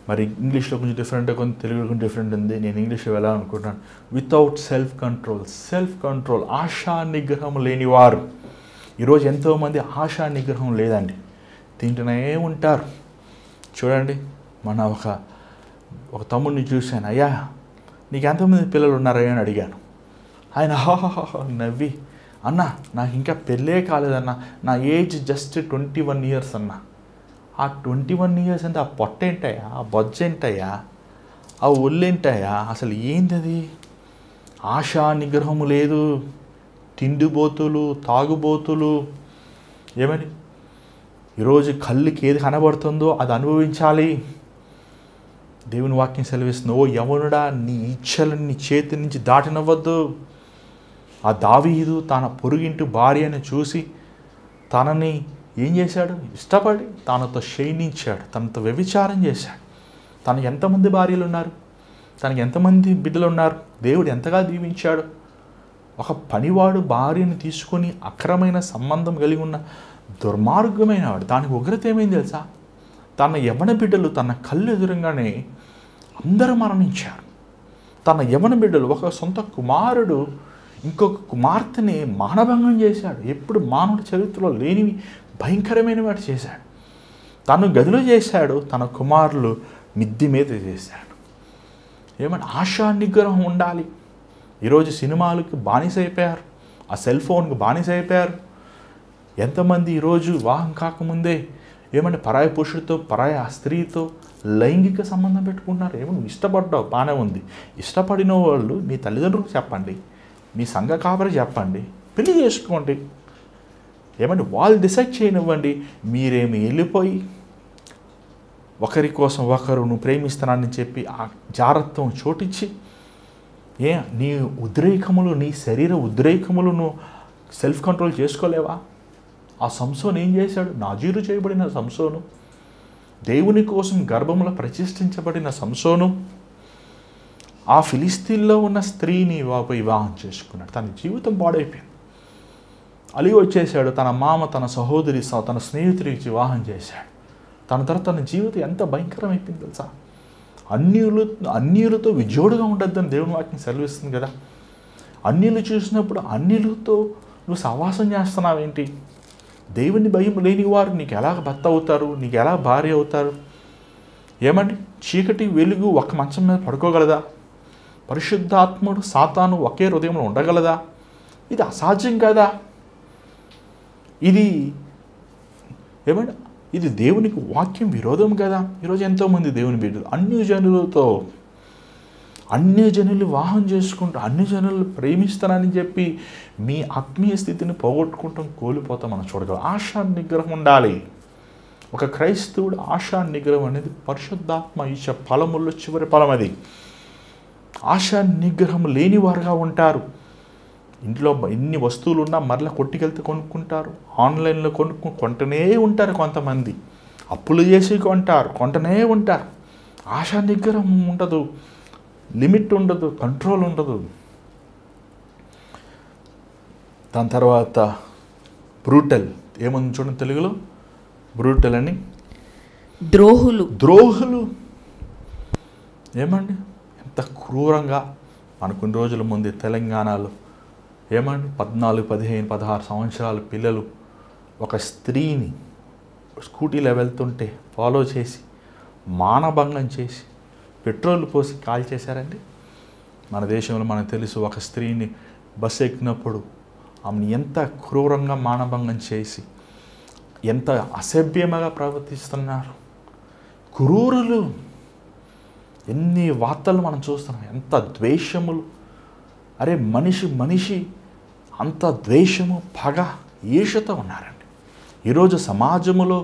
మరి ఇంగ్లీష్లో కొంచెం డిఫరెంట్, కొంచెం తెలుగులో కొంచెం డిఫరెంట్ ఉంది. నేను ఇంగ్లీష్లో వెళ్ళాలనుకుంటున్నాను. వితౌట్ సెల్ఫ్ కంట్రోల్, ఆశా నిగ్రహం లేనివారు. ఈరోజు ఎంతోమంది ఆశా నిగ్రహం లేదండి, తింటూనే ఉంటారు. చూడండి, మన ఒక తమ్ముడిని చూశాను. అయ్యా నీకు ఎంతమంది పిల్లలు ఉన్నారయ్యా అని అడిగాను. ఆయన నవ్వి, అన్న నాకు ఇంకా పెళ్ళే కాలేదన్న, నా ఏజ్ జస్ట్ 21 years అన్న. ఆ 21 years అంటే ఆ పొట్ట ఏంటయ్యా, ఆ బొజ్జ ఏంటయ్యా, ఆ ఒళ్ళేంటయ్యా, అసలు ఏంటది? ఆశా నిగ్రహము లేదు, తిండిబోతులు, తాగుబోతులు. ఏమని? ఈరోజు కళ్ళుకి ఏది కనబడుతుందో అది అనుభవించాలి. దేవుని వాక్యం సెలవిస్తుంది, ఓ యవనుడా, నీ ఇచ్చలను నీ చేతి నుంచి దాటినవ్వద్దు. ఆ దావీదు తన పొరుగింటి భార్యను చూసి తనని ఏం చేశాడు? ఇష్టపడి తనతో శయనించాడు, తనతో వ్యభిచారం చేశాడు. తనకు ఎంతమంది భార్యలు ఉన్నారు, తనకి ఎంతమంది బిడ్డలు ఉన్నారు, దేవుడు ఎంతగా దీవించాడు. ఒక పనివాడు భార్యను తీసుకొని అక్రమైన సంబంధం కలిగి ఉన్న దుర్మార్గమైన వాడు. దానికి ఉగ్రత ఏమైంది తెలుసా? తన యవన బిడ్డలు తన కళ్ళు ఎదురుగానే అందరూ మరణించారు. తన యవన బిడ్డలు, ఒక సొంత కుమారుడు ఇంకొక కుమార్తెని మానభంగం చేశాడు. ఎప్పుడు మానవుడి చరిత్రలో లేనివి భయంకరమైన వాడు చేశాడు. తను గదిలో చేశాడు, తన కుమారులు మిద్ది మీద చేశాడు. ఏమంటే ఆశా నిగ్రహం ఉండాలి. ఈరోజు సినిమాలకు బానిస అయిపోయారు, ఆ సెల్ ఫోన్కి బానిస అయిపోయారు. ఎంతమంది ఈరోజు వివాహం కాకముందే ఏమంటే పరాయి పురుషుడితో, పరాయి స్త్రీతో లైంగిక సంబంధం పెట్టుకుంటున్నారు. ఏమో నువ్వు ఇష్టపడ్డావు, బాగానే ఉంది. ఇష్టపడిన వాళ్ళు మీ తల్లిదండ్రులకు చెప్పండి, మీ సంఘ కాపరి చెప్పండి, పెళ్లి చేసుకోండి. ఏమంటే వాళ్ళు డిసైడ్ చేయనివ్వండి. మీరేమి వెళ్ళిపోయి ఒకరి కోసం ఒకరు నువ్వు ప్రేమిస్తున్నానని చెప్పి ఆ జారత్వం చోటించి నీ ఉద్రేకములు, నీ శరీర ఉద్రేకములు నువ్వు సెల్ఫ్ కంట్రోల్ చేసుకోలేవా? ఆ సంసోను ఏం చేశాడు? నాజీరు చేయబడిన సంసోను, దేవుని కోసం గర్భంలో ప్రతిష్ఠించబడిన సంసోను ఆ ఫిలిస్తీన్లో ఉన్న స్త్రీని వివాహం చేసుకున్నాడు. తన జీవితం పాడైపోయింది. అలీ వచ్చేసాడు, తన మామ, తన సహోదరి, తన స్నేహితుడికి వివాహం చేశాడు. తన తర్వాత తన జీవితం ఎంత భయంకరమైపోయింది తెలుసా? అన్యులతో విజోడుగా ఉండొద్దని దేవుని వాక్యం సెలవిస్తుంది కదా. అన్యులు చూసినప్పుడు అన్యులతో నువ్వు సహవాసం చేస్తున్నావేంటి? దేవుని భయం లేని వారు నీకు ఎలా భర్త అవుతారు? నీకు ఎలా భార్య అవుతారు? ఏమండి, చీకటి వెలుగు ఒక మంచం మీద పడుకోగలదా? పరిశుద్ధాత్ముడు సాతాను ఒకే హృదయంలో ఉండగలదా? ఇది అసాధ్యం కదా. ఇది ఏమండి, ఇది దేవునికి వాక్యం విరోధం కదా. ఈరోజు ఎంతోమంది దేవుని బిడ్డలు అన్య జనులు వివాహం చేసుకుంటూ అన్ని జనులు ప్రేమిస్తానని చెప్పి మీ ఆత్మీయ స్థితిని పోగొట్టుకుంటాం, కోల్పోతాం. మనం చూడగలం. ఆశా నిగ్రహం ఉండాలి. ఒక క్రైస్తవుడు ఆశా నిగ్రహం అనేది పరిశుద్ధాత్మ ఇచ్చే ఫలముల్లో చివరి ఫలం అది. ఆశా నిగ్రహం లేని వారుగా ఉంటారు. ఇంట్లో ఎన్ని వస్తువులు ఉన్నా మరలా కొట్టుకెళ్తే కొనుక్కుంటారు, ఆన్లైన్లో కొంటనే ఉంటారు. కొంతమంది అప్పులు చేసి కొంటనే ఉంటారు. ఆశా నిగ్రహం ఉండదు, లిమిట్ ఉండదు, కంట్రోల్ ఉండదు. దాని తర్వాత బ్రూటల్ ఏముంది చూడండి తెలుగులో, బ్రూటల్ అని ద్రోహులు. ఏమండి, ఎంత క్రూరంగా. కొన్ని రోజుల ముందు తెలంగాణలో ఏమండి 14, 15, 16 సంవత్సరాల పిల్లలు ఒక స్త్రీని స్కూటీలో వెళ్తుంటే ఫాలో చేసి మానభంగం చేసి పెట్రోల్ పోసి కాల్ చేశారండి. మన దేశంలో మనకు తెలుసు, ఒక స్త్రీని బస్సు ఎక్కినప్పుడు ఆమెను ఎంత క్రూరంగా మానభంగం చేసి ఎంత అసభ్యంగా ప్రవర్తిస్తున్నారు. క్రూరులు. ఎన్ని వార్తలు మనం చూస్తున్నాం, ఎంత ద్వేషములు. అరే మనిషి అంత ద్వేషము, పగ, ఈర్ష్యతో ఉన్నారండి. ఈరోజు సమాజంలో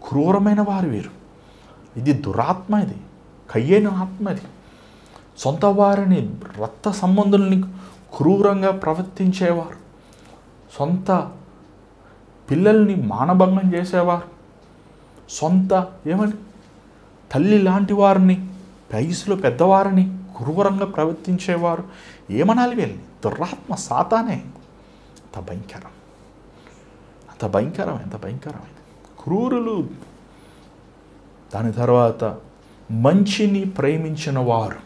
క్రూరమైన వారు వీరు. ఇది దురాత్మ, ఇది కయ్యేను ఆత్మ. ఇది సొంత వారిని, రక్త సంబంధుల్ని క్రూరంగా ప్రవర్తించేవారు, సొంత పిల్లల్ని మానభంగం చేసేవారు, సొంత ఏమని తల్లి లాంటి వారిని, వయసులో పెద్దవారిని క్రూరంగా ప్రవర్తించేవారు. ఏమనాలి వీళ్ళని? దురాత్మ, సాతానే. అంత భయంకరమైనది. క్రూరులు. దాని తర్వాత మంచిని ప్రేమించిన వారు.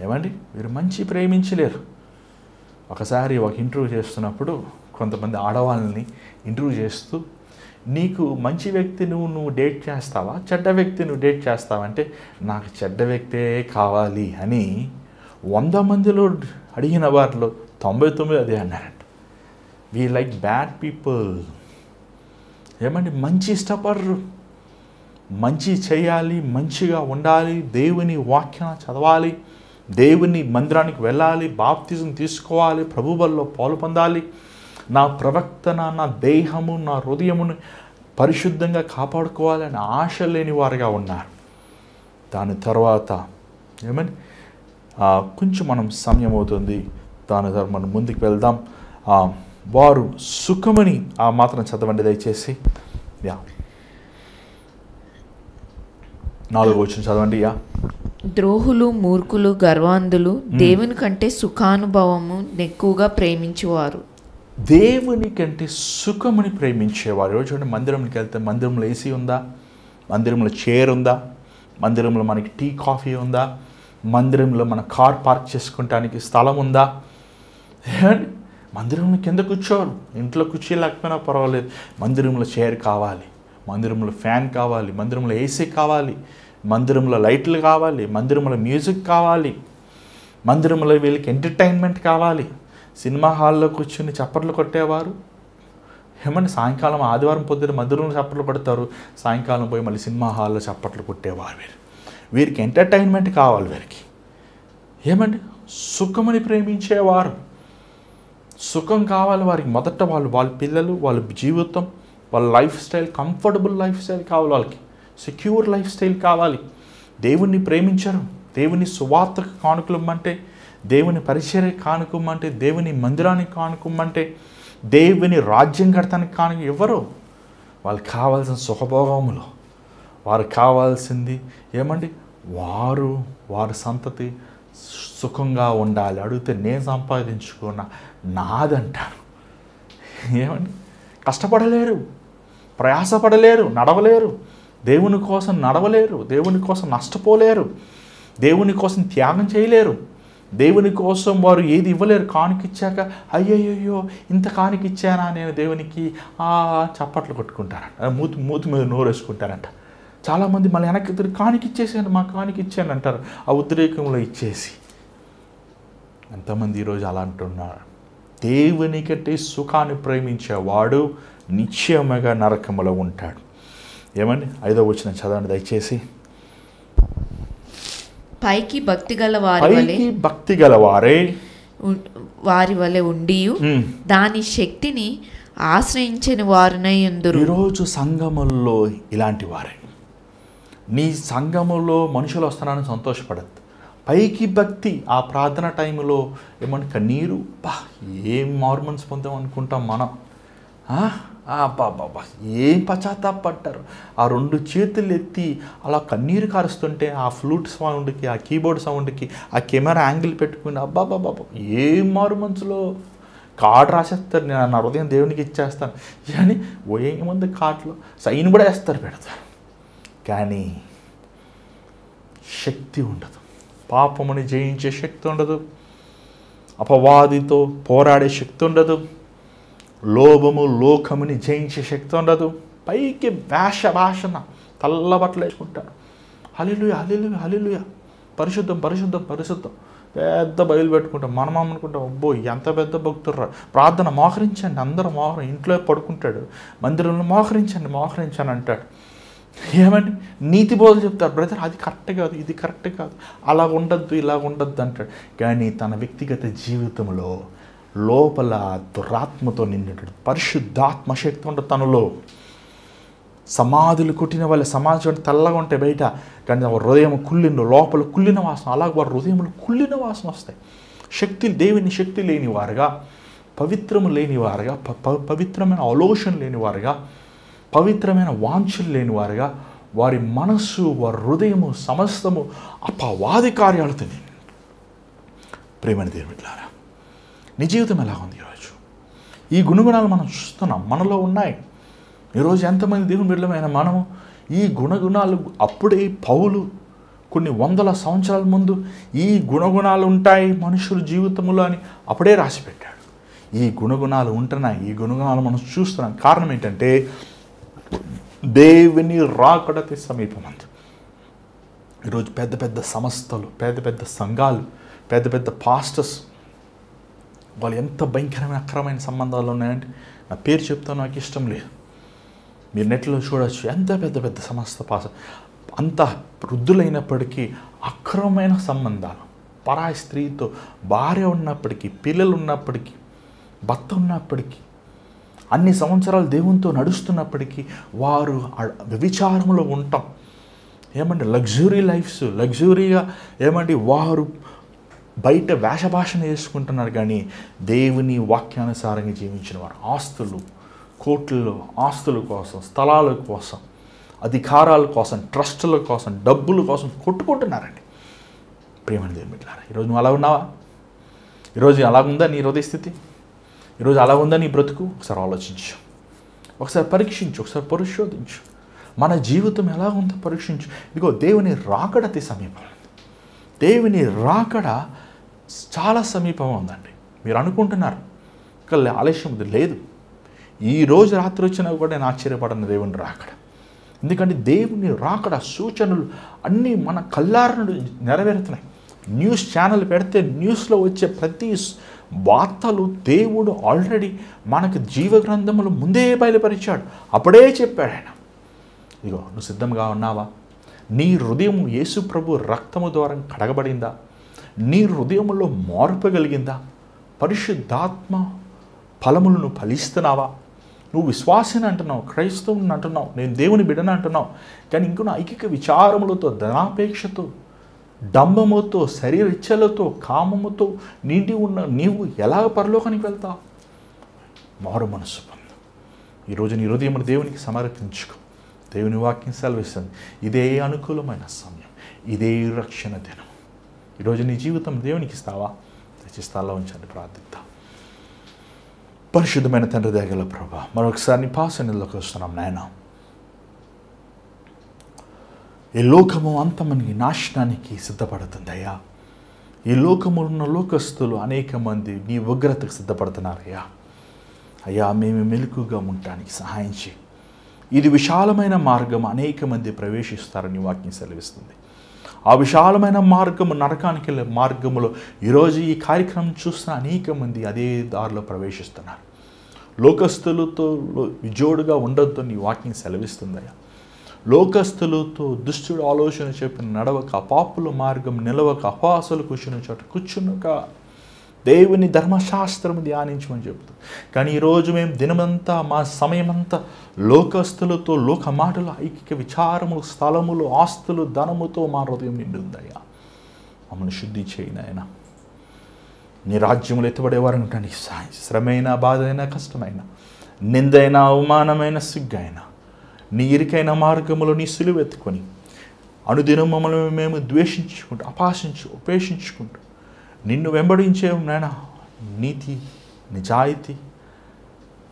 ఏమండి, మీరు మంచి ప్రేమించలేరు. ఒకసారి ఒక ఇంటర్వ్యూ చేస్తున్నప్పుడు కొంతమంది ఆడవాళ్ళని ఇంటర్వ్యూ చేస్తూ, నీకు మంచి వ్యక్తి నువ్వు డేట్ చేస్తావా, చెడ్డ వ్యక్తి నువ్వు డేట్ చేస్తావా అంటే, నాకు చెడ్డ వ్యక్తే కావాలి అని 100 మందిలో అడిగిన వారిలో 99 అదే అన్నారంట. We like bad people. ఏమండి, మంచి ఇష్టపడరు. మంచి చేయాలి, మంచిగా ఉండాలి, దేవుని వాక్యం చదవాలి, దేవుని మందిరానికి వెళ్ళాలి, బాప్తిజం తీసుకోవాలి, ప్రభువుల్లో పాలు పొందాలి, నా ప్రవర్తన, నా దేహము, నా హృదయమును పరిశుద్ధంగా కాపాడుకోవాలని ఆశ లేని వారుగా ఉన్నారు. దాని తర్వాత ఏమని కొంచెం మనం సమయం అవుతుంది, దాని తర్వాత మనం ముందుకు వెళ్దాం. వారు సుఖమని ఆ మాత్రం చదవండి దయచేసి. 4వ వచనం చదవండి. ద్రోహులు, మూర్ఖులు, గర్వాంధులు దేవుని కంటే సుఖానుభవము ఎక్కువగా ప్రేమించేవారు. దేవుని కంటే సుఖమని ప్రేమించేవారు. ఈరోజు చూడండి, మందిరంకి వెళ్తే మందిరంలో ఏసీ ఉందా, మందిరంలో చైర్ ఉందా, మందిరంలో మనకి టీ కాఫీ ఉందా, మందిరంలో మన కార్ పార్క్ చేసుకోవటానికి స్థలం ఉందా? మందిరంలో కింద కూర్చోరు, ఇంట్లో కుర్చీ లేకపోయినా పర్వాలేదు, మందిరంలో చైర్ కావాలి, మందిరంలో ఫ్యాన్ కావాలి, మందిరంలో ఏసీ కావాలి, మందిరంలో లైట్లు కావాలి, మందిరంలో మ్యూజిక్ కావాలి, మందిరంలో వీళ్ళకి ఎంటర్టైన్మెంట్ కావాలి. సినిమా హాల్లో కూర్చుని చప్పట్లు కొట్టేవారు ఏమంటే సాయంకాలం, ఆదివారం పొద్దున్న మందిరంలో చప్పట్లు కొడతారు, సాయంకాలం పోయి మళ్ళీ సినిమా హాల్లో చప్పట్లు కొట్టేవారు. వీరికి ఎంటర్టైన్మెంట్ కావాలి. వీరికి ఏమండి, సుఖమని ప్రేమించేవారు. సుఖం కావాలి వారికి. మొదట వాళ్ళ పిల్లలు, వాళ్ళ జీవితం, వాళ్ళ life style, comfortable life style కావాలి వాళ్ళకి, సెక్యూర్ లైఫ్ స్టైల్ కావాలి. దేవుణ్ణి ప్రేమించరు. దేవుని సువార్తకు కానుకలమ్మంటే, దేవుని పరిచర్య కానుకమ్మంటే, దేవుని మందిరానికి కానుకమ్మంటే, దేవుని రాజ్యం కడతానికి కానుక ఎవరు? వాళ్ళకి కావాల్సిన సుఖభోగములు, వారికి కావాల్సింది ఏమండి, వారి సంతతి సుఖంగా ఉండాలి. అడిగితే నేను సంపాదించుకున్న నాదంటారు. ఏమండి, కష్టపడలేరు, ప్రయాసపడలేరు, నడవలేరు, దేవుని కోసం నడవలేరు, దేవుని కోసం నష్టపోలేరు, దేవుని కోసం త్యాగం చేయలేరు. దేవుని కోసం వారు ఏది ఇవ్వలేరు. కానుకిచ్చాక అయ్యయ్యో ఇంత కానుకిచ్చానా నేను దేవునికి చప్పట్లు కొట్టుకుంటారంట, మూతి మీద నోరేసుకుంటారంట. చాలామంది మళ్ళీ వెనక్కి తిరిగి కానుకిచ్చేసాను, మా కానుకిచ్చాను అంటారు, ఆ ఉద్రేకంలో ఇచ్చేసి. ఎంతమంది ఈరోజు అలా అంటున్నారు? దేవుని కంటే సుఖాన్ని ప్రేమించేవాడు నిశ్చయముగా నరకములో ఉంటాడు. ఏమండి 5వ వచనం చదవండి దయచేసి. పైకి భక్తి గల వారి వలె ఉండి దాని శక్తిని ఆశ్రయించని వారునై ఉందురు. ఈరోజు సంఘముల్లో ఇలాంటి వారే. నీ సంఘములో మనుషులు వస్తున్నారని సంతోషపడద్దు. పైకి భక్తి, ఆ ప్రార్థన టైంలో ఏమంటే కన్నీరు, ఏం మార్మన్స్ పొందాం అనుకుంటాం మనం. బాబా ఏం పశ్చాత్తాపడ్డారు. ఆ 2 చేతులు ఎత్తి అలా కన్నీరు కారుస్తుంటే ఆ ఫ్లూట్ సౌండ్కి, ఆ కీబోర్డ్ సౌండ్కి, ఆ కెమెరా యాంగిల్ పెట్టుకుని బాబా ఏం మారు మనసులో కార్డు రాసేస్తారు. నేను నా హృదయం దేవునికి ఇచ్చేస్తాను కానీ ఏముంది కార్డులో సైన్ కూడా వేస్తారు, పెడతారు. కానీ శక్తి ఉండదు. పాపముని జయించే శక్తి ఉండదు. అపవాదితో పోరాడే శక్తి ఉండదు. లోభము లోకముని జయించే శక్తి ఉండదు. పైకి భాషన తెల్లబట్టలు వేసుకుంటారు. హల్లెలూయా హల్లెలూయా హల్లెలూయా, పరిశుద్ధం పరిశుద్ధం పరిశుద్ధం, పెద్ద బయలు పెట్టుకుంటాం. మనం అనుకుంటాం అబ్బో ఎంత పెద్ద భక్తుర్రా, ప్రార్థన మోహరించండి, అందరూ ఇంట్లో పడుకుంటాడు, మందిరంలో మోహరించండి అంటాడు. ఏమండి నీతి బోధలు చెప్తారు, బ్రదర్ అది కరెక్ట్ కాదు, ఇది కరెక్ట్ కాదు, అలా ఉండద్దు ఇలా ఉండద్దు అంటాడు. కానీ తన వ్యక్తిగత జీవితంలో లోపల దురాత్మతో నిండినటువంటి పరిశుద్ధాత్మ శక్తి ఉంటుంది తనలో. సమాధులు కొట్టిన వాళ్ళ సమాజం తెల్లగా ఉంటే బయట, కానీ హృదయం లోపల కుళ్ళిన వాసన, అలాగే వారి హృదయంలో కుళ్ళిన వాసన వస్తాయి. దేవుని శక్తి లేనివారుగా, పవిత్రము లేనివారుగా, పవిత్రమైన ఆలోచన లేనివారుగా, పవిత్రమైన వాంఛలు లేనివారుగా, వారి మనస్సు, వారి హృదయము సమస్తము అపవాది కార్యాలతో ప్రేమని దేవుడిలారా. నీ జీవితం ఎలా ఉంది ఈరోజు? ఈ గుణగుణాలు మనం చూస్తున్నాం, మనలో ఉన్నాయి. ఈరోజు ఎంతమంది దేవుని బిడ్డలమైన మనము ఈ గుణగుణాలు, అప్పుడే పౌలు కొన్ని వందల సంవత్సరాల ముందు ఈ గుణగుణాలు ఉంటాయి మనుషుల జీవితంలో అని అప్పుడే రాసిపెట్టాడు. ఈ గుణగుణాలు ఉంటున్నాయి, ఈ గుణగుణాలు మనం చూస్తున్నాం. కారణం ఏంటంటే దేవుని రాకడకి సమీపమంది. ఈరోజు పెద్ద పెద్ద సంస్థలు, పెద్ద పెద్ద సంఘాలు, పెద్ద పెద్ద పాస్టర్స్, వాళ్ళు ఎంత భయంకరమైన అక్రమైన సంబంధాలు ఉన్నాయంటే నా పేరు చెప్తాను, నాకు ఇష్టం లేదు, మీరు నెట్లో చూడవచ్చు. ఎంత పెద్ద పెద్ద సంస్థ అంత వృద్ధులైనప్పటికీ అక్రమమైన సంబంధాలు, పరాయి స్త్రీతో, భార్య ఉన్నప్పటికీ, పిల్లలు ఉన్నప్పటికీ, భర్త ఉన్నప్పటికీ, అన్ని సంవత్సరాలు దేవునితో నడుస్తున్నప్పటికీ వారు వ్యభిచారంలో ఉంటాం. ఏమంటే లగ్జరీ లైఫ్స్, లగ్జరీగా వారు బయట వేషభాషను వేసుకుంటున్నారు. కానీ దేవుని వాక్యానుసారంగా జీవించిన వారు ఆస్తులు, కోట్లలో ఆస్తుల కోసం, స్థలాల కోసం, అధికారాల కోసం, ట్రస్టుల కోసం, డబ్బుల కోసం కొట్టుకుంటున్నారండి. ప్రేమని దేవుని బిడ్డలారా, ఈరోజు నువ్వు అలా ఉన్నావా? ఈరోజు అలా ఉందా నీ హృదయ స్థితి? ఈరోజు అలా ఉందా నీ బ్రతుకు? ఒకసారి ఆలోచించు, ఒకసారి పరీక్షించు, ఒకసారి పరిశోధించు. మన జీవితం ఎలా ఉందో పరీక్షించు. ఇదిగో దేవుని రాకడ అతి సమీపం. దేవుని రాకడ చాలా సమీపం ఉందండి. మీరు అనుకుంటున్నారు ఇంకా ఆలస్యం లేదు. ఈరోజు రాత్రి వచ్చినా కూడా నేను ఆశ్చర్యపడను దేవుని రాకడ. ఎందుకంటే దేవుని రాకడ సూచనలు అన్నీ మన కళ్ళారను నెరవేరుతున్నాయి. న్యూస్ ఛానల్ పెడితే న్యూస్లో వచ్చే ప్రతి వార్తలు దేవుడు ఆల్రెడీ మనకు జీవగ్రంథములు ముందే బయలుపరిచాడు, అప్పుడే చెప్పాడు ఆయన. ఇదిగో నువ్వు సిద్ధంగా ఉన్నావా? నీ హృదయం యేసు ప్రభు రక్తము ద్వారా కడగబడిందా? నీ హృదయంలో మార్పు కలిగిందా? పరిశుద్ధాత్మ ఫలములను ఫలిస్తున్నావా? నువ్వు విశ్వాసిని అంటున్నావు, క్రైస్తవుని అంటున్నావు, నేను దేవుని బిడ్డను అంటున్నావు, కానీ ఇంకొన ఐకిక విచారములతో, ధనాపేక్షతో, డంబముతో, శరీర ఇచ్చలతో, కామముతో నిండి ఉన్న నీవు ఎలా పరలోకానికి వెళ్తావు? మారు మనసు పొందు. ఈరోజు నీ హృదయమును దేవునికి సమర్పించుకో. దేవుని వాక్యం సెలవిస్తుంది, ఇదే అనుకూలమైన సమయం, ఇదే రక్షణ దినం. ఈరోజు నీ జీవితం దేవునికి ఇస్తావా? స్థాల్లో ఉంచండి, ప్రార్థిద్దాం. పరిశుద్ధమైన తండ్రి దయగల ప్రభా, మరొకసారి నీ పాసనలోకి వస్తున్నాం నాయన. ఈ లోకము అంతమని నాశనానికి సిద్ధపడుతుంది అయ్యా. ఈ లోకములో ఉన్న లోకస్తులు అనేక మంది నీ ఉగ్రతకు సిద్ధపడుతున్నారయ్యా. అయ్యా, మేము మెలకుగా ఉండటానికి సహాయం చేయి. ఇది విశాలమైన మార్గం, అనేక మంది ప్రవేశిస్తారని వాక్యం సెలవిస్తుంది. ఆ విశాలమైన మార్గము, నరకానికి వెళ్ళే మార్గములో ఈరోజు ఈ కార్యక్రమం చూస్తున్న అనేక మంది అదే దారిలో ప్రవేశిస్తున్నారు. లోకస్తులతో విజోడుగా ఉండొద్దు నీ వాక్యం సెలవిస్తుందయ్యా. లోకస్తులతో దుష్టుడు ఆలోచన చెప్పిన నడవక, పాపుల మార్గం నిలవక, అపవాసులు కూర్చున్న చోట కూర్చునక, దేవుని ధర్మశాస్త్రం ధ్యానించమని చెప్తుంది. కానీ ఈరోజు మేము దినమంతా, మా సమయమంతా లోకస్తులతో, లోక మాటలు, ఐక్య విచారములు, స్థలములు, ఆస్తులు, ధనముతో మా హృదయం నిండుందయ్యా. మమ్మల్ని శుద్ధి చేయనైనా. నీ రాజ్యములు ఎత్తబడేవారు ఉంటాను. శ్రమైన, బాధైనా, కష్టమైన, నిందైన, అవమానమైన, సిగ్గైనా, నీ ఇరికైన మార్గములో నీ సిలువ ఎత్తుకొని అనుదినం మమ్మల్ని మేము ద్వేషించుకుంటూ, ఉపేక్షించుకుంటూ నిన్ను వెంబడించే నాయన నీతి, నిజాయితీ,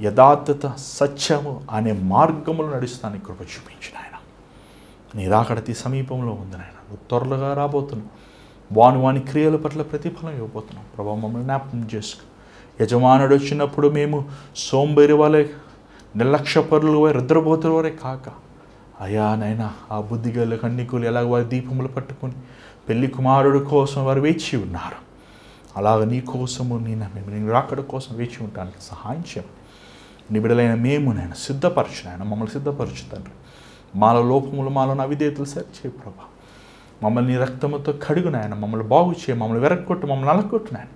యథార్థత, సత్యము అనే మార్గములు నడుస్తాను కృప చూపించిన ఆయన. నీ రాకడతి సమీపంలో ఉంది నాయన. నువ్వు త్వరగా రాబోతున్నావు. వాని క్రియల పట్ల ప్రతిఫలం ఇవ్వబోతున్నాం. ప్రభావ మమ్మల్ని జ్ఞాపకం చేసుకో. యజమానుడు వచ్చినప్పుడు మేము సోంబేరి వాళ్ళే, నిర్లక్ష్యపరులు రుద్రబోతుల వారే కాక, అయా నైనా ఆ బుద్ధిగల కన్నికులు ఎలాగ వారి దీపములు పట్టుకొని పెళ్లి కుమారుడు కోసం వారు వేచి ఉన్నారు, అలాగ నీ కోసము నేను రాకడ కోసం వేచి ఉండడానికి సహాయం చేయమని నీ బిడ్డలైన మేము నేను సిద్ధపరచునైనా మమ్మల్ని సిద్ధపరచు తండ్రి. మాలో లోపములు, మాలో అవిధేయతలు సరిచేయి ప్రభా. మమ్మల్ని నీ రక్తముతో కడుగునాయన, మమ్మల్ని బాగు చేయ, మమ్మల్ని వెరక్కొట్టు, మమ్మల్ని అలగొట్టునాయన,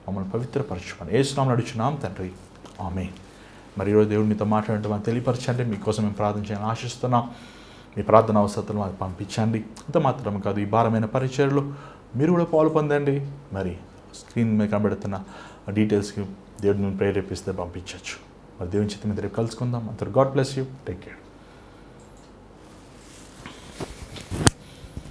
మమ్మల్ని పవిత్రపరచుకొని యేసునామమున నడుచున్నాం తండ్రి, ఆమేన్. మరి ఈరోజు దేవుడు మీతో మాట్లాడటం అని తెలియపరచండి. మీకోసం మేము ప్రార్థన చేయాలని ఆశిస్తున్నాం. మీ ప్రార్థన అవసరతలు మాకు పంపించండి. అంత మాత్రమే కాదు, ఈ భారమైన పరిచర్యలో మీరు కూడా పాలు పొందండి. మరి స్క్రీన్ మీద కనబడుతున్న డీటెయిల్స్కి దేవుడిని ప్రేరేపిస్తే పంపించవచ్చు. మరి దేవుని చిత్తం మీద రేపు కలుసుకుందాం. అంతర్ God bless you. Take care.